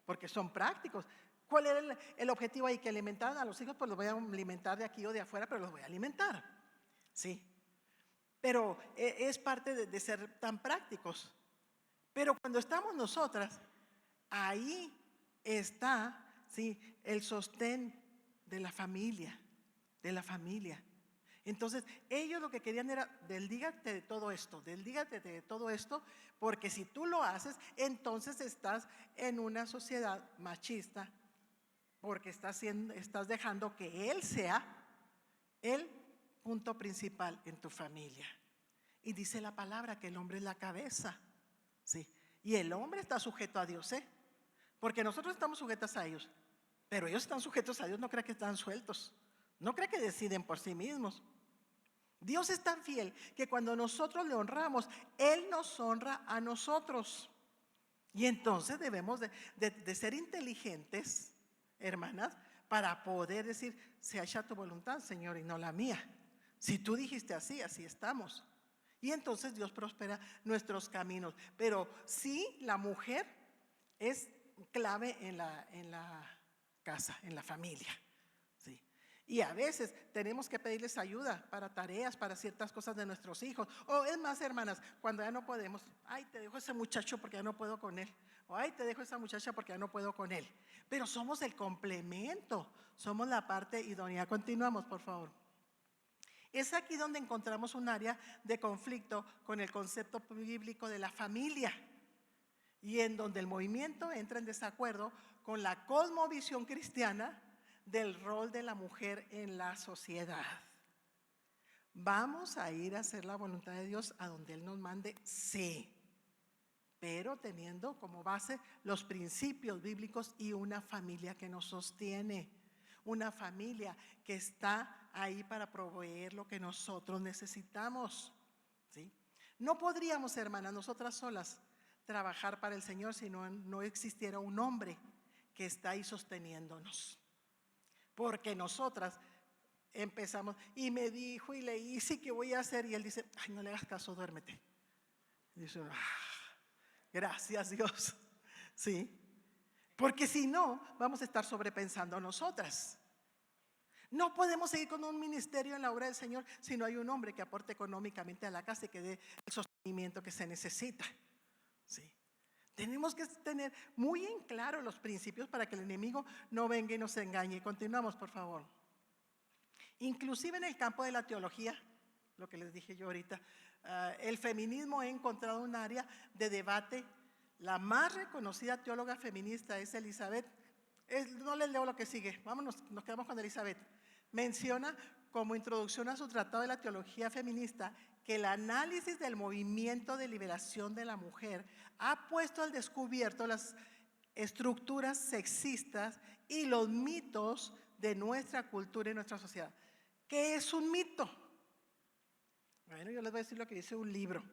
porque son prácticos. ¿Cuál era el objetivo ahí? Que alimentaran a los hijos, pues los voy a alimentar de aquí o de afuera, pero los voy a alimentar. Sí. Pero es parte de ser tan prácticos. Pero cuando estamos nosotras, ahí está, ¿sí?, el sostén de la familia, de la familia. Entonces, ellos lo que querían era, desdígate de todo esto, porque si tú lo haces, entonces estás en una sociedad machista, porque estás dejando que él sea el punto principal en tu familia. Y dice la palabra que el hombre es la cabeza, ¿sí? Y el hombre está sujeto a Dios, ¿eh? Porque nosotros estamos sujetos a ellos, pero ellos están sujetos a Dios, no crea que están sueltos, no crea que deciden por sí mismos. Dios es tan fiel que cuando nosotros le honramos, Él nos honra a nosotros. Y entonces debemos de ser inteligentes, hermanas, para poder decir, sea hecha tu voluntad, Señor, y no la mía. Si tú dijiste así, así estamos. Y entonces Dios prospera nuestros caminos. Pero sí, la mujer es clave en la casa, en la familia. Sí. Y a veces tenemos que pedirles ayuda para tareas, para ciertas cosas de nuestros hijos. O es más, hermanas, cuando ya no podemos, ay, te dejo ese muchacho porque ya no puedo con él. O ay, te dejo esa muchacha porque ya no puedo con él. Pero somos el complemento, somos la parte idónea. Continuamos, por favor. Es aquí donde encontramos un área de conflicto con el concepto bíblico de la familia y en donde el movimiento entra en desacuerdo con la cosmovisión cristiana del rol de la mujer en la sociedad. ¿Vamos a ir a hacer la voluntad de Dios a donde Él nos mande? Sí, pero teniendo como base los principios bíblicos y una familia que nos sostiene, una familia que está ahí para proveer lo que nosotros necesitamos, ¿sí? No podríamos, hermanas, nosotras solas trabajar para el Señor si no existiera un hombre que está ahí sosteniéndonos. Porque nosotras empezamos, y me dijo y le hice, ¿qué voy a hacer? Y él dice, ay, no le hagas caso, duérmete. Y dice, gracias Dios, ¿sí? Porque si no, vamos a estar sobrepensando nosotras. No podemos seguir con un ministerio en la obra del Señor si no hay un hombre que aporte económicamente a la casa y que dé el sostenimiento que se necesita, ¿sí? Tenemos que tener muy en claro los principios para que el enemigo no venga y nos engañe. Continuamos, por favor. Inclusive en el campo de la teología, lo que les dije yo ahorita, el feminismo ha encontrado un área de debate. La más reconocida teóloga feminista es Elizabeth. No les leo lo que sigue, vámonos, nos quedamos con Elizabeth. Menciona como introducción a su tratado de la teología feminista que el análisis del movimiento de liberación de la mujer ha puesto al descubierto las estructuras sexistas y los mitos de nuestra cultura y nuestra sociedad. ¿Qué es un mito? Bueno, yo les voy a decir lo que dice un libro.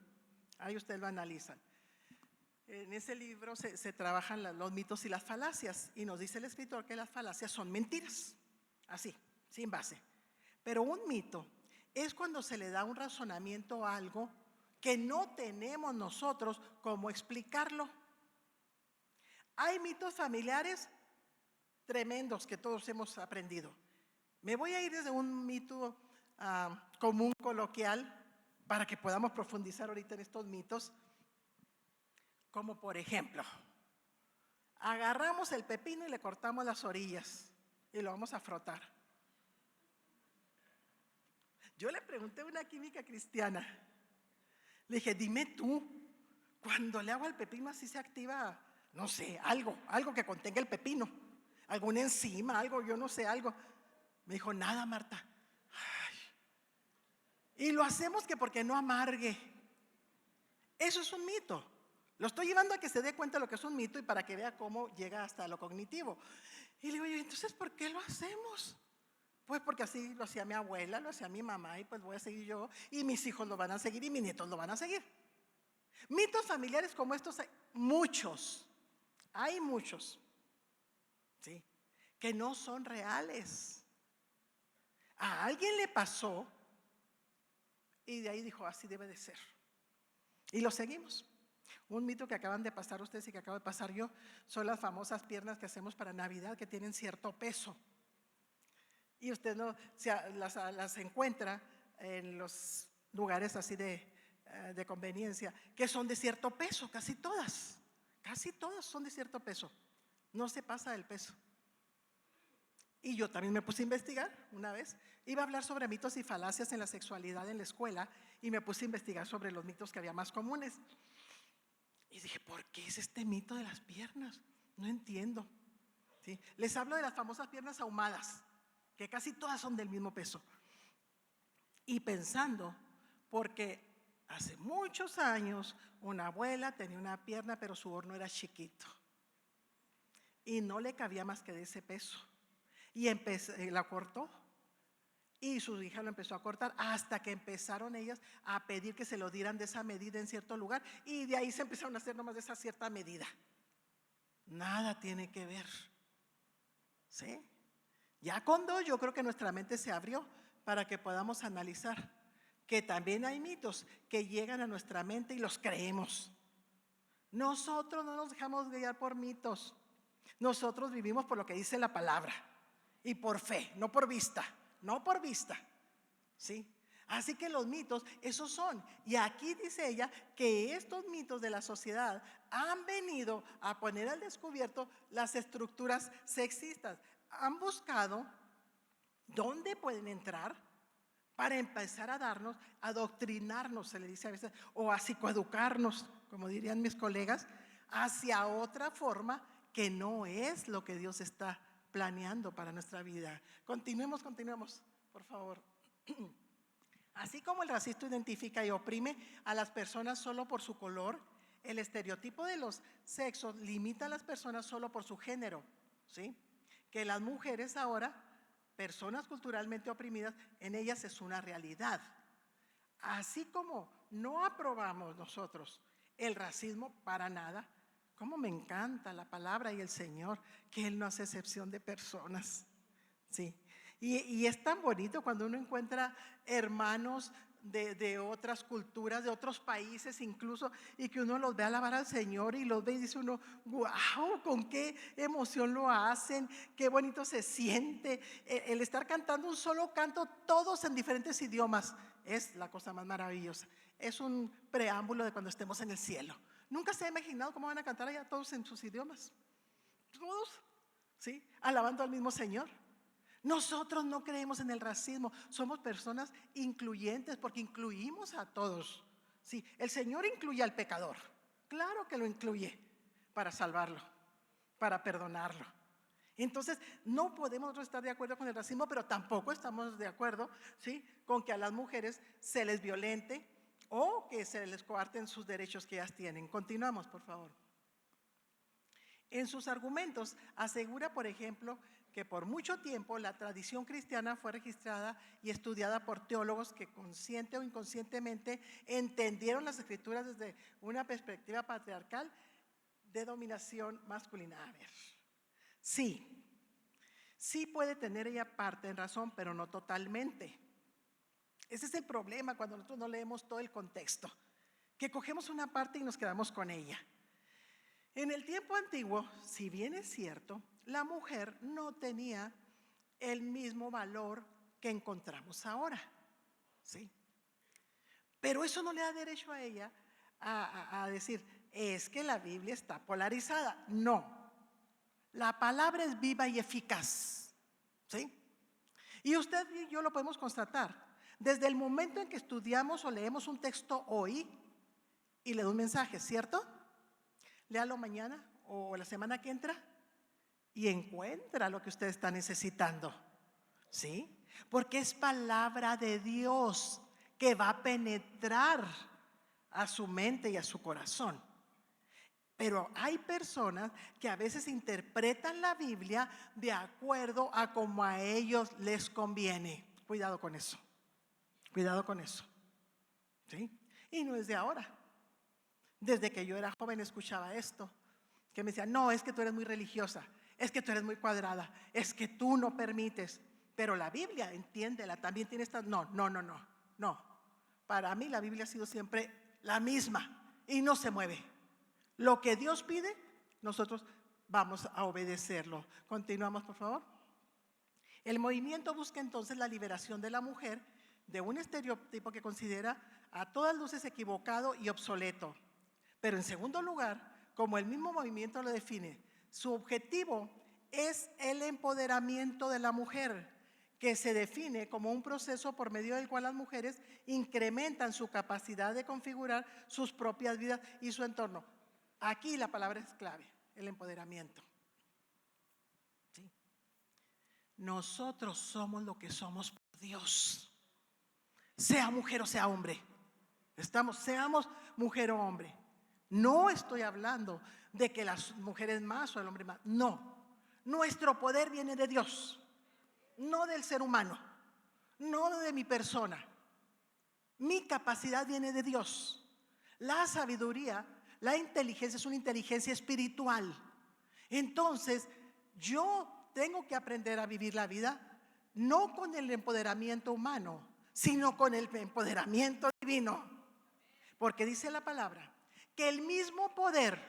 Ahí ustedes lo analizan. En ese libro se trabajan los mitos y las falacias. Y nos dice el escritor que las falacias son mentiras. Así, sin base. Pero un mito es cuando se le da un razonamiento a algo que no tenemos nosotros cómo explicarlo. Hay mitos familiares tremendos que todos hemos aprendido. Me voy a ir desde un mito común, coloquial, para que podamos profundizar ahorita en estos mitos. Como por ejemplo, agarramos el pepino y le cortamos las orillas y lo vamos a frotar. Yo le pregunté a una química cristiana, le dije, dime tú, cuando le hago al pepino así se activa, no sé, algo que contenga el pepino, alguna enzima, algo, yo no sé, algo. Me dijo, nada, Marta. Ay. Y lo hacemos que porque no amargue. Eso es un mito. Lo estoy llevando a que se dé cuenta de lo que es un mito y para que vea cómo llega hasta lo cognitivo. Y le digo, yo, entonces, ¿por qué lo hacemos? Pues porque así lo hacía mi abuela, lo hacía mi mamá y pues voy a seguir yo y mis hijos lo van a seguir y mis nietos lo van a seguir. Mitos familiares como estos hay muchos, ¿sí? Que no son reales. A alguien le pasó y de ahí dijo, así debe de ser. Y lo seguimos. Un mito que acaban de pasar ustedes y que acabo de pasar yo son las famosas piernas que hacemos para Navidad, que tienen cierto peso. Y usted no, las encuentra en los lugares así de conveniencia, que son de cierto peso, casi todas son de cierto peso. No se pasa del peso. Y yo también me puse a investigar una vez. Iba a hablar sobre mitos y falacias en la sexualidad en la escuela y me puse a investigar sobre los mitos que había más comunes. Y dije, ¿por qué es este mito de las piernas? No entiendo. ¿Sí? Les hablo de las famosas piernas ahumadas, que casi todas son del mismo peso. Y pensando, porque hace muchos años una abuela tenía una pierna, pero su horno era chiquito. Y no le cabía más que de ese peso. Y la cortó. Y su hija lo empezó a cortar hasta que empezaron ellas a pedir que se lo dieran de esa medida en cierto lugar. Y de ahí se empezaron a hacer nomás de esa cierta medida. Nada tiene que ver. ¿Sí? Ya cuando yo creo que nuestra mente se abrió para que podamos analizar que también hay mitos que llegan a nuestra mente y los creemos. Nosotros no nos dejamos guiar por mitos. Nosotros vivimos por lo que dice la palabra y por fe, no por vista, ¿sí? Así que los mitos, esos son. Y aquí dice ella que estos mitos de la sociedad han venido a poner al descubierto las estructuras sexistas. Han buscado dónde pueden entrar para empezar a darnos, a adoctrinarnos, se le dice a veces, o a psicoeducarnos, como dirían mis colegas, hacia otra forma que no es lo que Dios está planeando para nuestra vida. Continuemos, por favor. Así como el racismo identifica y oprime a las personas solo por su color, el estereotipo de los sexos limita a las personas solo por su género, ¿sí? Que las mujeres ahora, personas culturalmente oprimidas, en ellas es una realidad. Así como no aprobamos nosotros el racismo para nada, como me encanta la palabra y el Señor, que Él no hace excepción de personas, ¿sí? Y es tan bonito cuando uno encuentra hermanos de otras culturas, de otros países incluso, y que uno los ve alabar al Señor y los ve y dice uno, wow, con qué emoción lo hacen, qué bonito se siente. El estar cantando un solo canto, todos en diferentes idiomas, es la cosa más maravillosa. Es un preámbulo de cuando estemos en el cielo. Nunca se ha imaginado cómo van a cantar allá todos en sus idiomas. Todos, ¿sí? Alabando al mismo Señor. Nosotros no creemos en el racismo, somos personas incluyentes porque incluimos a todos. Sí, el Señor incluye al pecador, claro que lo incluye para salvarlo, para perdonarlo. Entonces, no podemos estar de acuerdo con el racismo, pero tampoco estamos de acuerdo, ¿sí?, con que a las mujeres se les violente o que se les coarten sus derechos que ellas tienen. Continuamos, por favor. En sus argumentos asegura, por ejemplo, que por mucho tiempo la tradición cristiana fue registrada y estudiada por teólogos que consciente o inconscientemente entendieron las escrituras desde una perspectiva patriarcal de dominación masculina. A ver, sí puede tener ella parte en razón, pero no totalmente. Ese es el problema cuando nosotros no leemos todo el contexto, que cogemos una parte y nos quedamos con ella. En el tiempo antiguo, si bien es cierto, la mujer no tenía el mismo valor que encontramos ahora, ¿sí? Pero eso no le da derecho a ella a decir, es que la Biblia está polarizada. No, la palabra es viva y eficaz, ¿sí? Y usted y yo lo podemos constatar. Desde el momento en que estudiamos o leemos un texto hoy y le da un mensaje, ¿cierto? Léalo mañana o la semana que entra y encuentra lo que usted está necesitando, ¿sí? Porque es palabra de Dios que va a penetrar a su mente y a su corazón. Pero hay personas que a veces interpretan la Biblia de acuerdo a como a ellos les conviene. Cuidado con eso, ¿sí? Y no es de ahora. Desde que yo era joven escuchaba esto, que me decían, no, es que tú eres muy religiosa, es que tú eres muy cuadrada, es que tú no permites. Pero la Biblia, entiéndela, también tiene esta, no. Para mí la Biblia ha sido siempre la misma y no se mueve. Lo que Dios pide, nosotros vamos a obedecerlo. Continuamos, por favor. El movimiento busca entonces la liberación de la mujer de un estereotipo que considera a todas luces equivocado y obsoleto. Pero en segundo lugar, como el mismo movimiento lo define, su objetivo es el empoderamiento de la mujer, que se define como un proceso por medio del cual las mujeres incrementan su capacidad de configurar sus propias vidas y su entorno. Aquí la palabra es clave, el empoderamiento. ¿Sí? Nosotros somos lo que somos por Dios, sea mujer o sea hombre. Seamos mujer o hombre. No estoy hablando de que las mujeres más o el hombre más. No, nuestro poder viene de Dios, no del ser humano, no de mi persona. Mi capacidad viene de Dios. La sabiduría, la inteligencia es una inteligencia espiritual. Entonces, yo tengo que aprender a vivir la vida no con el empoderamiento humano, sino con el empoderamiento divino. Porque dice la palabra que el mismo poder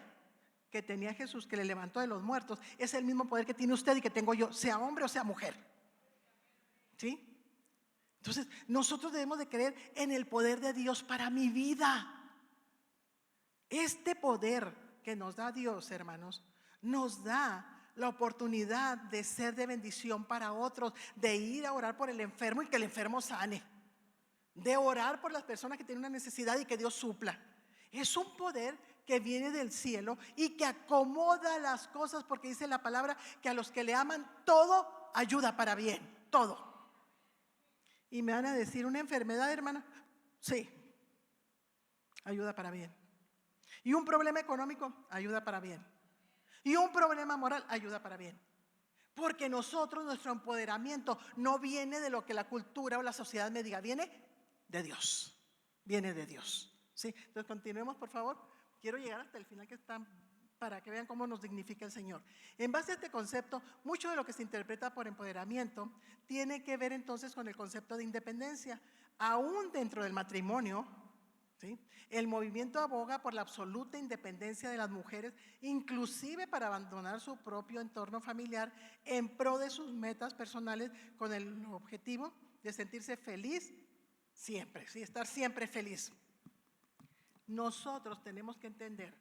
que tenía Jesús, que le levantó de los muertos, es el mismo poder que tiene usted y que tengo yo, sea hombre o sea mujer. ¿Sí? Entonces, nosotros debemos de creer en el poder de Dios para mi vida. Este poder que nos da Dios, hermanos, nos da la oportunidad de ser de bendición para otros, de ir a orar por el enfermo y que el enfermo sane, de orar por las personas que tienen una necesidad y que Dios supla. Es un poder que viene del cielo y que acomoda las cosas, porque dice la palabra que a los que le aman todo ayuda para bien, todo. Y me van a decir, ¿una enfermedad, hermana? Sí, ayuda para bien. Y un problema económico, ayuda para bien. Y un problema moral, ayuda para bien. Porque nosotros, nuestro empoderamiento no viene de lo que la cultura o la sociedad me diga, viene de Dios. Viene de Dios. ¿Sí? Entonces continuemos, por favor. Quiero llegar hasta el final que están, para que vean cómo nos dignifica el Señor. En base a este concepto, mucho de lo que se interpreta por empoderamiento tiene que ver entonces con el concepto de independencia. Aún dentro del matrimonio, ¿sí?, el movimiento aboga por la absoluta independencia de las mujeres, inclusive para abandonar su propio entorno familiar en pro de sus metas personales, con el objetivo de sentirse feliz siempre, ¿sí?, estar siempre feliz. Nosotros tenemos que entender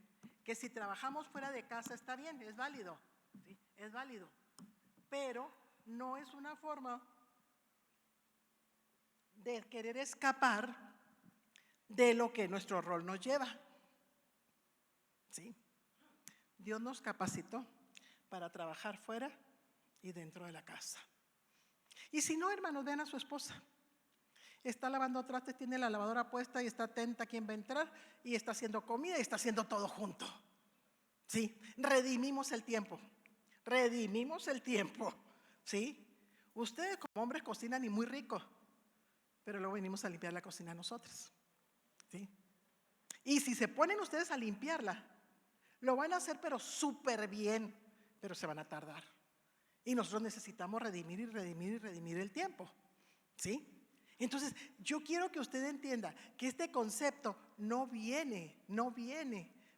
que si trabajamos fuera de casa está bien, es válido, ¿sí?, es válido, pero no es una forma de querer escapar de lo que nuestro rol nos lleva. ¿Sí? Dios nos capacitó para trabajar fuera y dentro de la casa. Y si no, hermanos, vean a su esposa. Está lavando trastes, tiene la lavadora puesta y está atenta a quién va a entrar y está haciendo comida y está haciendo todo junto. ¿Sí? Redimimos el tiempo. Redimimos el tiempo. ¿Sí? Ustedes como hombres cocinan y muy rico, pero luego venimos a limpiar la cocina nosotros. ¿Sí? Y si se ponen ustedes a limpiarla, lo van a hacer pero súper bien, pero se van a tardar. Y nosotros necesitamos redimir el tiempo. ¿Sí? Entonces, yo quiero que usted entienda que este concepto no viene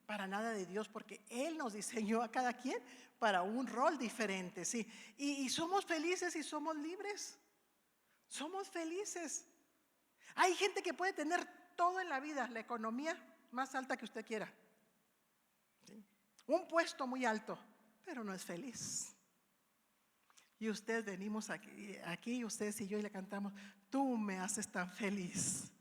para nada de Dios, porque Él nos diseñó a cada quien para un rol diferente, ¿sí? Y somos felices y somos libres. Somos felices. Hay gente que puede tener todo en la vida, la economía más alta que usted quiera, ¿sí?, un puesto muy alto, pero no es feliz. Y ustedes venimos aquí ustedes y yo, y le cantamos, tú me haces tan feliz,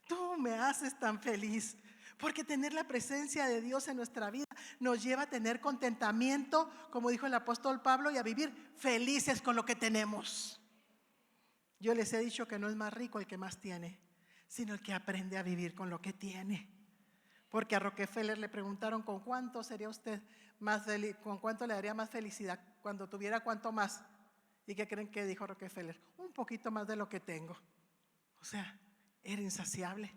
tú me haces tan feliz. Porque tener la presencia de Dios en nuestra vida nos lleva a tener contentamiento, como dijo el apóstol Pablo, y a vivir felices con lo que tenemos. Yo les he dicho que no es más rico el que más tiene, sino el que aprende a vivir con lo que tiene. Porque a Rockefeller le preguntaron, ¿con cuánto sería usted más feliz? ¿Con cuánto le daría más felicidad? Cuando tuviera cuánto más. ¿Y qué creen que dijo Rockefeller? Un poquito más de lo que tengo. O sea, era insaciable.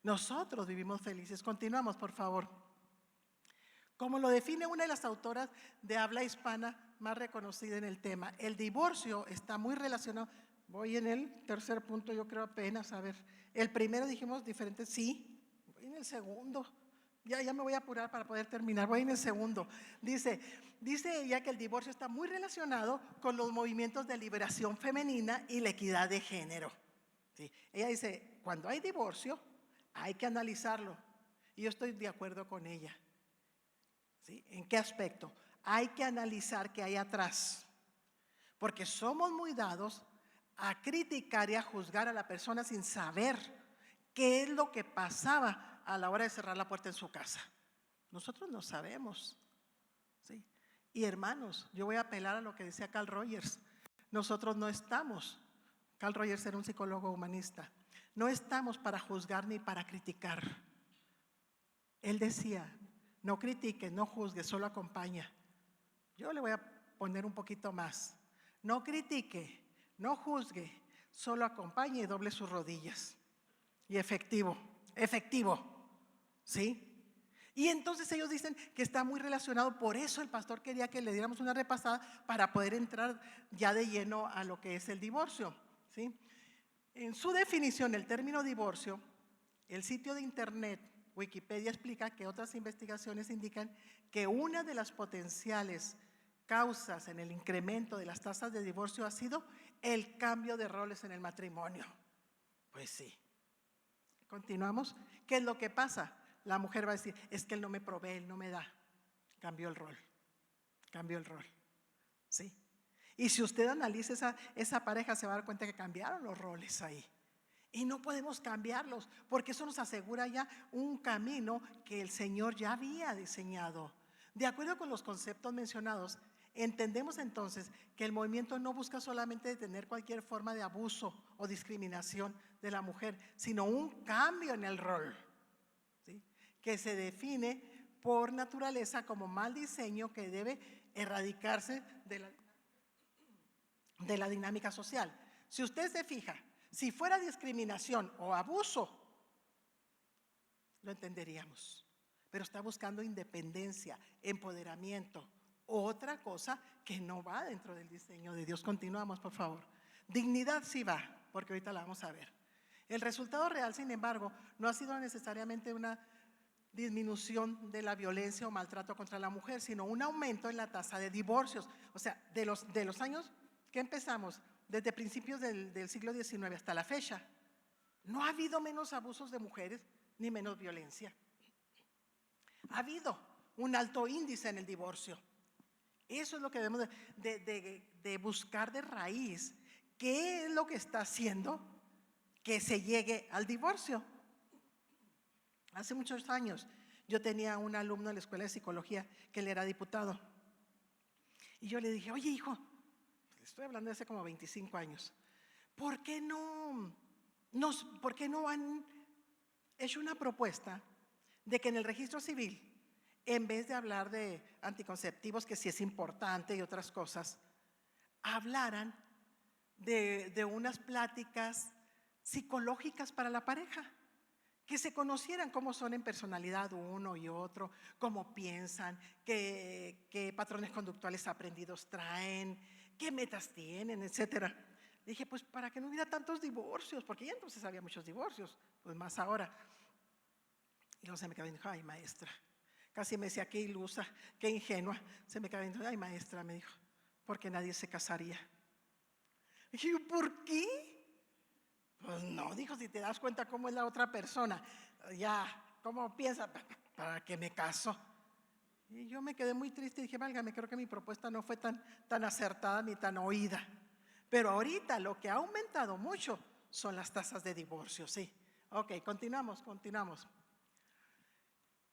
Nosotros vivimos felices. Continuamos, por favor. Como lo define una de las autoras de habla hispana más reconocida en el tema, el divorcio está muy relacionado. Voy en el tercer punto, yo creo apenas, a ver. El primero dijimos diferente, sí. Voy en el segundo. Ya me voy a apurar para poder terminar. Voy en el segundo. Dice ella que el divorcio está muy relacionado con los movimientos de liberación femenina y la equidad de género. ¿Sí? Ella dice, cuando hay divorcio, hay que analizarlo. Y yo estoy de acuerdo con ella. ¿Sí? ¿En qué aspecto? Hay que analizar qué hay atrás. Porque somos muy dados a criticar y a juzgar a la persona sin saber qué es lo que pasaba a la hora de cerrar la puerta en su casa. Nosotros no sabemos. ¿Sí? Y hermanos, yo voy a apelar a lo que decía Carl Rogers. Nosotros no estamos, Carl Rogers era un psicólogo humanista, no estamos para juzgar ni para criticar. Él decía, no critique, no juzgue, solo acompaña. Yo le voy a poner un poquito más. No critique, no juzgue, solo acompañe y doble sus rodillas. Y efectivo, ¿sí? Y entonces ellos dicen que está muy relacionado, por eso el pastor quería que le diéramos una repasada para poder entrar ya de lleno a lo que es el divorcio, ¿sí? En su definición, el término divorcio, el sitio de internet Wikipedia explica que otras investigaciones indican que una de las potenciales causas en el incremento de las tasas de divorcio ha sido el cambio de roles en el matrimonio. Pues sí. Continuamos. ¿Qué es lo que pasa? La mujer va a decir, es que él no me provee, él no me da. Cambió el rol. ¿Sí? Y si usted analiza esa pareja, se va a dar cuenta que cambiaron los roles ahí. Y no podemos cambiarlos, porque eso nos asegura ya un camino que el Señor ya había diseñado. De acuerdo con los conceptos mencionados, entendemos entonces que el movimiento no busca solamente detener cualquier forma de abuso o discriminación de la mujer, sino un cambio en el rol, ¿sí? Que se define por naturaleza como mal diseño que debe erradicarse de la dinámica social. Si usted se fija, si fuera discriminación o abuso, lo entenderíamos. Pero está buscando independencia, empoderamiento, otra cosa que no va dentro del diseño de Dios. Continuamos, por favor. Dignidad sí va, porque ahorita la vamos a ver. El resultado real, sin embargo, no ha sido necesariamente una disminución de la violencia o maltrato contra la mujer, sino un aumento en la tasa de divorcios. O sea, de los años que empezamos, desde principios del siglo XIX hasta la fecha, no ha habido menos abusos de mujeres ni menos violencia. Ha habido un alto índice en el divorcio. Eso es lo que debemos de buscar de raíz. ¿Qué es lo que está haciendo que se llegue al divorcio? Hace muchos años yo tenía un alumno en la escuela de psicología que él era diputado. Y yo le dije, oye hijo, estoy hablando de hace como 25 años, ¿por qué no han hecho una propuesta de que en el registro civil, en vez de hablar de anticonceptivos, que sí es importante y otras cosas, hablaran de unas pláticas psicológicas para la pareja? Que se conocieran cómo son en personalidad uno y otro, cómo piensan, qué patrones conductuales aprendidos traen, qué metas tienen, etcétera. Dije, pues para que no hubiera tantos divorcios, porque ya entonces había muchos divorcios, pues más ahora. Y luego se me quedó y dijo, ay maestra, casi me decía, qué ilusa, qué ingenua. Se me quedó y dijo, ay maestra, me dijo, porque nadie se casaría. Dije, ¿por qué? Pues no, dijo, si te das cuenta cómo es la otra persona, ya, ¿cómo piensa? ¿Para qué me caso? Y yo me quedé muy triste y dije, válgame, creo que mi propuesta no fue tan acertada ni tan oída. Pero ahorita lo que ha aumentado mucho son las tasas de divorcio, sí. Ok, continuamos.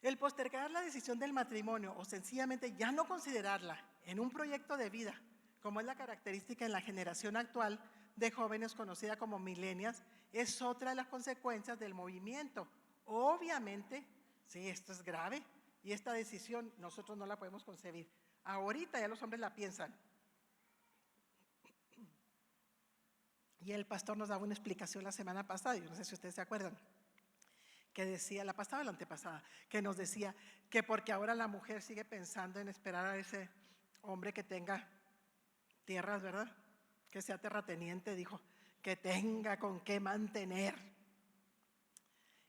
El postergar la decisión del matrimonio o sencillamente ya no considerarla en un proyecto de vida, como es la característica en la generación actual de jóvenes conocida como millennials, es otra de las consecuencias del movimiento. Obviamente, sí, esto es grave y esta decisión nosotros no la podemos concebir. Ahorita ya los hombres la piensan. Y el pastor nos daba una explicación la semana pasada, yo no sé si ustedes se acuerdan, que decía, la pasada o la antepasada, que nos decía que porque ahora la mujer sigue pensando en esperar a ese hombre que tenga tierras, ¿verdad? Que sea terrateniente, dijo, que tenga con qué mantener.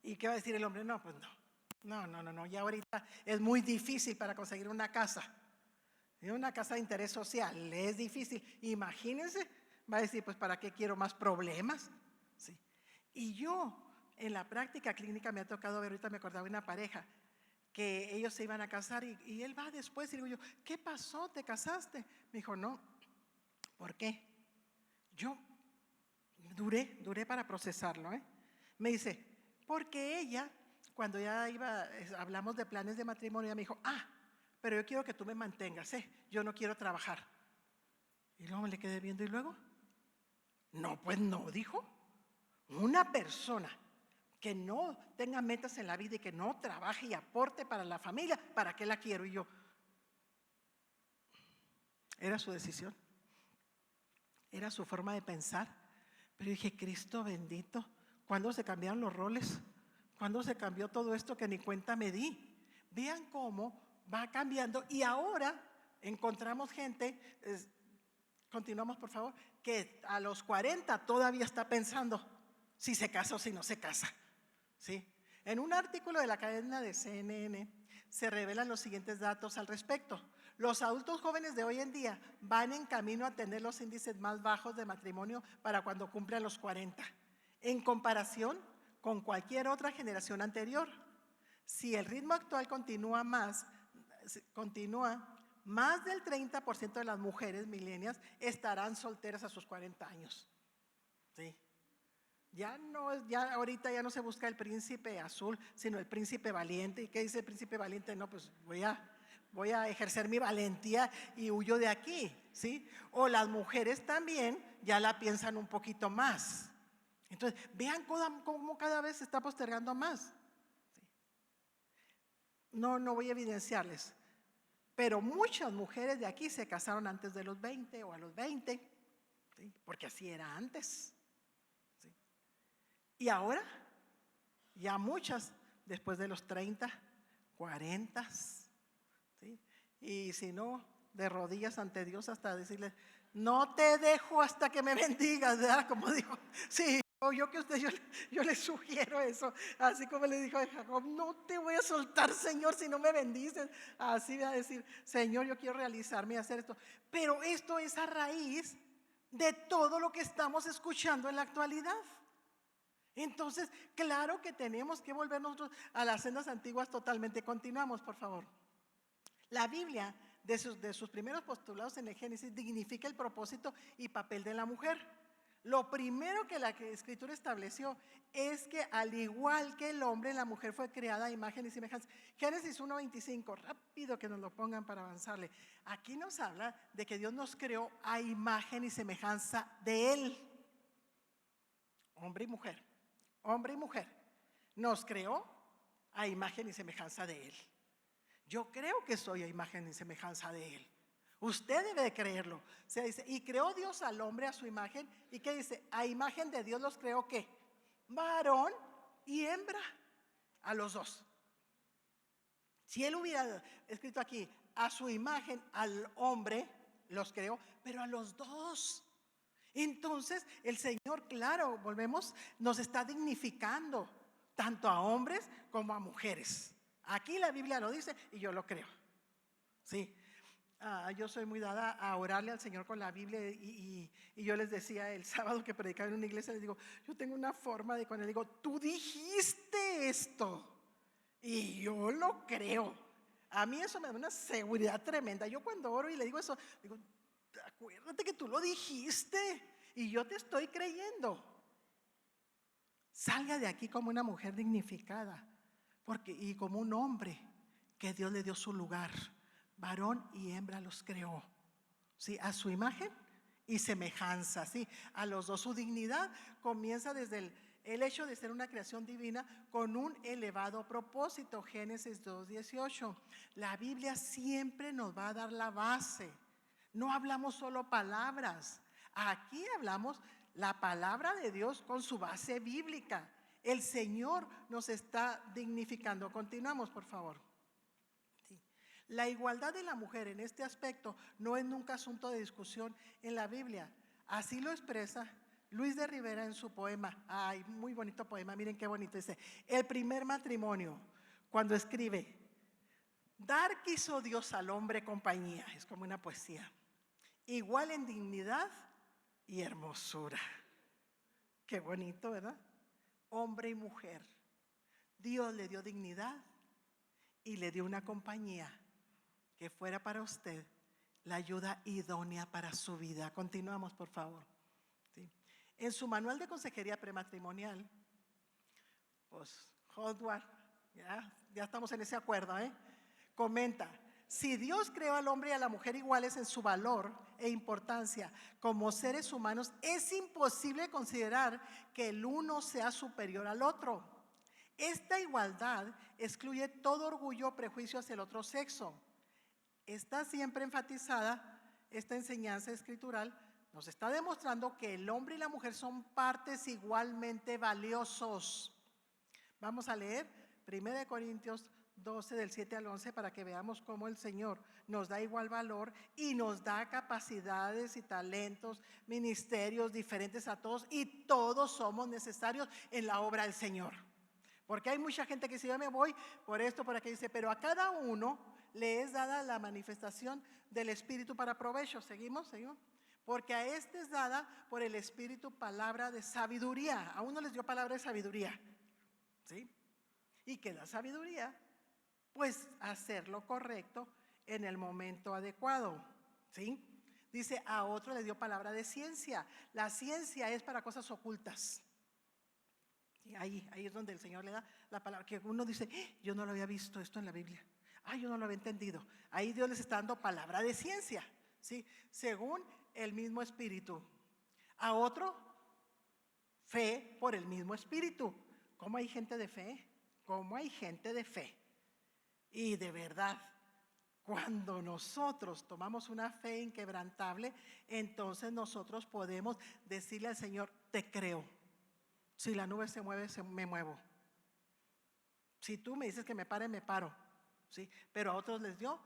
¿Y qué va a decir el hombre? No, pues no, ya ahorita es muy difícil para conseguir una casa. Y una casa de interés social es difícil. Imagínense, va a decir, pues ¿para qué quiero más problemas? Sí. Y yo, en la práctica clínica me ha tocado ver, ahorita me acordaba de una pareja, que ellos se iban a casar y él va después y digo yo, ¿qué pasó? ¿Te casaste? Me dijo, no, ¿por qué? Yo duré para procesarlo, ¿eh? Me dice, porque ella, cuando ya hablamos de planes de matrimonio, ella me dijo, pero yo quiero que tú me mantengas, yo no quiero trabajar. Y luego me le quedé viendo y luego, no, pues no, dijo, una persona que no tenga metas en la vida y que no trabaje y aporte para la familia, ¿para qué la quiero? Y yo, era su decisión, era su forma de pensar. Pero dije, Cristo bendito, ¿cuándo se cambiaron los roles? ¿Cuándo se cambió todo esto que ni cuenta me di? Vean cómo va cambiando y ahora encontramos gente, continuamos por favor, que a los 40 todavía está pensando si se casa o si no se casa. ¿Sí? En un artículo de la cadena de CNN se revelan los siguientes datos al respecto. Los adultos jóvenes de hoy en día van en camino a tener los índices más bajos de matrimonio para cuando cumplan los 40, en comparación con cualquier otra generación anterior. Si el ritmo actual continúa, más del 30% de las mujeres millennials estarán solteras a sus 40 años. ¿Sí? Ya ahorita ya no se busca el príncipe azul, sino el príncipe valiente. ¿Y qué dice el príncipe valiente? No, pues voy a ejercer mi valentía y huyo de aquí, ¿sí? O las mujeres también ya la piensan un poquito más. Entonces, vean cómo cada vez se está postergando más. ¿Sí? No voy a evidenciarles, pero muchas mujeres de aquí se casaron antes de los 20 o a los 20, ¿sí? Porque así era antes. Y ahora, ya muchas después de los 30, 40, ¿sí? Y si no, de rodillas ante Dios hasta decirle, no te dejo hasta que me bendigas, ¿verdad? Como dijo, sí, yo le sugiero eso, así como le dijo a Jacob, no te voy a soltar, Señor, si no me bendices. Así va a decir, Señor, yo quiero realizarme y hacer esto. Pero esto es a raíz de todo lo que estamos escuchando en la actualidad. Entonces, claro que tenemos que volver nosotros a las sendas antiguas totalmente. Continuamos, por favor. La Biblia, de sus primeros postulados en el Génesis, dignifica el propósito y papel de la mujer. Lo primero que la Escritura estableció es que al igual que el hombre, la mujer fue creada a imagen y semejanza. Génesis 1:25, rápido que nos lo pongan para avanzarle. Aquí nos habla de que Dios nos creó a imagen y semejanza de Él. Hombre y mujer. Hombre y mujer, nos creó a imagen y semejanza de Él. Yo creo que soy a imagen y semejanza de Él. Usted debe de creerlo. Se dice, y creó Dios al hombre a su imagen. ¿Y qué dice? A imagen de Dios los creó, ¿qué? Varón y hembra, a los dos. Si Él hubiera escrito aquí, a su imagen, al hombre los creó, pero a los dos. Entonces el Señor, claro, volvemos, nos está dignificando tanto a hombres como a mujeres. Aquí la Biblia lo dice y yo lo creo. Sí. Yo soy muy dada a orarle al Señor con la Biblia y yo les decía el sábado que predicaba en una iglesia, les digo, yo tengo una forma de cuando le digo, tú dijiste esto y yo lo creo. A mí eso me da una seguridad tremenda. Yo cuando oro y le digo eso, digo, acuérdate que tú lo dijiste y yo te estoy creyendo. Salga de aquí como una mujer dignificada y como un hombre que Dios le dio su lugar. Varón y hembra los creó, ¿sí? A su imagen y semejanza, ¿sí? A los dos. Su dignidad comienza desde el hecho de ser una creación divina con un elevado propósito. Génesis 2:18. La Biblia siempre nos va a dar la base. No hablamos solo palabras. Aquí hablamos la palabra de Dios con su base bíblica. El Señor nos está dignificando. Continuamos, por favor. Sí. La igualdad de la mujer en este aspecto no es nunca asunto de discusión en la Biblia. Así lo expresa Luis de Rivera en su poema. Ay, muy bonito poema, miren qué bonito. Dice, el primer matrimonio, cuando escribe, dar quiso Dios al hombre compañía, es como una poesía, igual en dignidad y hermosura. Qué bonito, ¿verdad? Hombre y mujer. Dios le dio dignidad y le dio una compañía que fuera para usted la ayuda idónea para su vida. Continuamos, por favor. ¿Sí? En su manual de consejería prematrimonial, pues, Howard, ya estamos en ese acuerdo, comenta, si Dios creó al hombre y a la mujer iguales en su valor e importancia como seres humanos, es imposible considerar que el uno sea superior al otro. Esta igualdad excluye todo orgullo o prejuicio hacia el otro sexo. Está siempre enfatizada, esta enseñanza escritural nos está demostrando que el hombre y la mujer son partes igualmente valiosos. Vamos a leer 1 Corintios 12 del 7 al 11 para que veamos cómo el Señor nos da igual valor y nos da capacidades y talentos, ministerios diferentes a todos, y todos somos necesarios en la obra del Señor. Porque hay mucha gente que dice, yo me voy por esto, por aquello, dice, pero a cada uno le es dada la manifestación del Espíritu para provecho. ¿Seguimos? Porque a este es dada por el Espíritu palabra de sabiduría. A uno les dio palabra de sabiduría, ¿sí? Y que la sabiduría, pues hacer lo correcto en el momento adecuado, ¿sí? Dice, a otro le dio palabra de ciencia. La ciencia es para cosas ocultas. Y ahí es donde el Señor le da la palabra, que uno dice, yo no lo había visto esto en la Biblia. Yo no lo había entendido. Ahí Dios les está dando palabra de ciencia, ¿sí? Según el mismo Espíritu. A otro, fe por el mismo Espíritu. ¿Cómo hay gente de fe? ¿Cómo hay gente de fe? Y de verdad, cuando nosotros tomamos una fe inquebrantable, entonces nosotros podemos decirle al Señor, te creo. Si la nube se mueve, me muevo. Si tú me dices que me pare, me paro, ¿sí? Pero a otros les dio,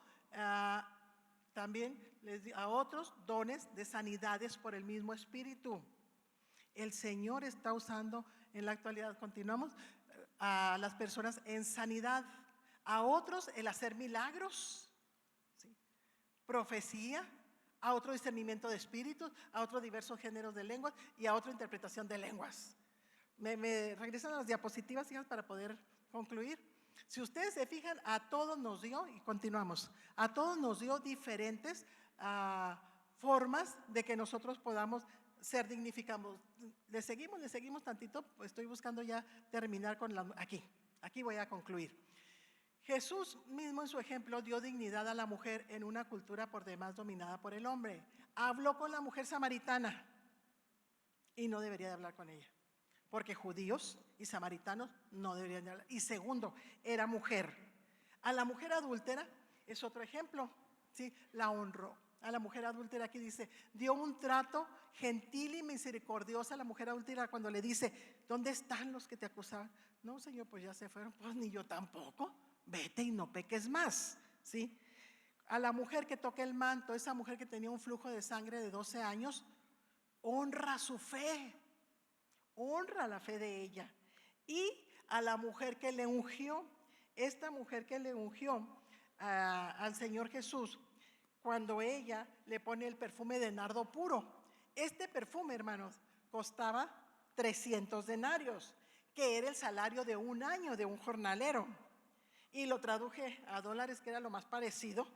también a otros dones de sanidades por el mismo Espíritu. El Señor está usando en la actualidad, continuamos, a las personas en sanidad, a otros el hacer milagros, ¿sí? Profecía, a otro discernimiento de espíritus, a otros diversos géneros de lenguas y a otra interpretación de lenguas. Me regresan a las diapositivas, hijas, para poder concluir. Si ustedes se fijan, a todos nos dio, y continuamos, a todos nos dio diferentes formas de que nosotros podamos ser dignificados. Le seguimos tantito, pues estoy buscando ya terminar con aquí voy a concluir. Jesús mismo en su ejemplo dio dignidad a la mujer en una cultura por demás dominada por el hombre. Habló con la mujer samaritana y no debería de hablar con ella, porque judíos y samaritanos no deberían de hablar. Y segundo, era mujer. A la mujer adúltera es otro ejemplo, ¿sí? La honró. A la mujer adúltera aquí dice, dio un trato gentil y misericordioso a la mujer adúltera cuando le dice, ¿dónde están los que te acusaban? No, Señor, pues ya se fueron. Pues ni yo tampoco. Vete y no peques más, ¿sí? A la mujer que toca el manto, esa mujer que tenía un flujo de sangre de 12 años, honra su fe, honra la fe de ella. Y a la mujer que le ungió, esta mujer que le ungió al Señor Jesús, cuando ella le pone el perfume de nardo puro. Este perfume, hermanos, costaba 300 denarios, que era el salario de un año de un jornalero. Y lo traduje a dólares, que era lo más parecido.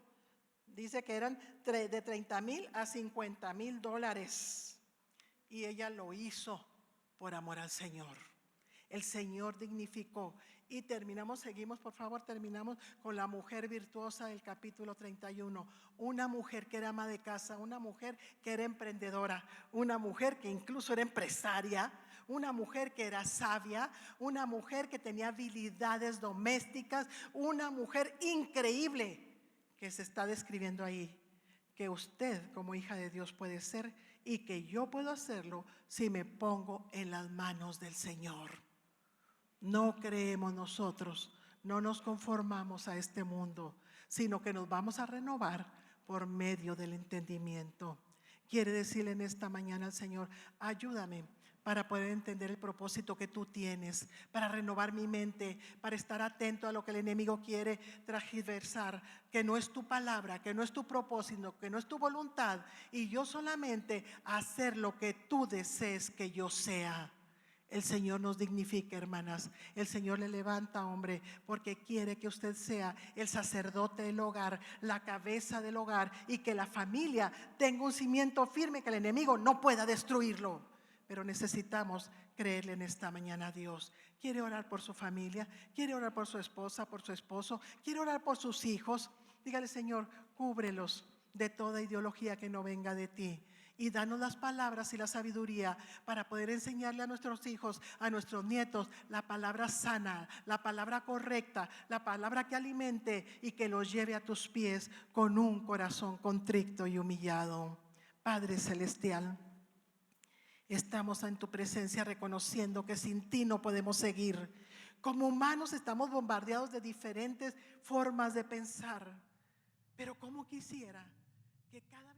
Dice que eran de 30,000 a 50,000 dólares. Y ella lo hizo por amor al Señor. El Señor dignificó. Y seguimos por favor, terminamos con la mujer virtuosa del capítulo 31. Una mujer que era ama de casa, una mujer que era emprendedora, una mujer que incluso era empresaria, una mujer que era sabia, una mujer que tenía habilidades domésticas, una mujer increíble que se está describiendo ahí, que usted como hija de Dios puede ser y que yo puedo hacerlo si me pongo en las manos del Señor. No creemos nosotros, no nos conformamos a este mundo, sino que nos vamos a renovar por medio del entendimiento. Quiere decirle en esta mañana al Señor, ayúdame para poder entender el propósito que tú tienes, para renovar mi mente, para estar atento a lo que el enemigo quiere transversar, que no es tu palabra, que no es tu propósito, que no es tu voluntad, y yo solamente hacer lo que tú desees que yo sea. El Señor nos dignifica, hermanas. El Señor le levanta, hombre, porque quiere que usted sea el sacerdote del hogar, la cabeza del hogar, y que la familia tenga un cimiento firme, que el enemigo no pueda destruirlo. Pero necesitamos creerle en esta mañana a Dios. ¿Quiere orar por su familia? ¿Quiere orar por su esposa, por su esposo? ¿Quiere orar por sus hijos? Dígale, Señor, cúbrelos de toda ideología que no venga de ti. Y danos las palabras y la sabiduría para poder enseñarle a nuestros hijos, a nuestros nietos, la palabra sana, la palabra correcta, la palabra que alimente y que los lleve a tus pies con un corazón contrito y humillado. Padre celestial, estamos en tu presencia reconociendo que sin ti no podemos seguir. Como humanos estamos bombardeados de diferentes formas de pensar, pero como quisiera que cada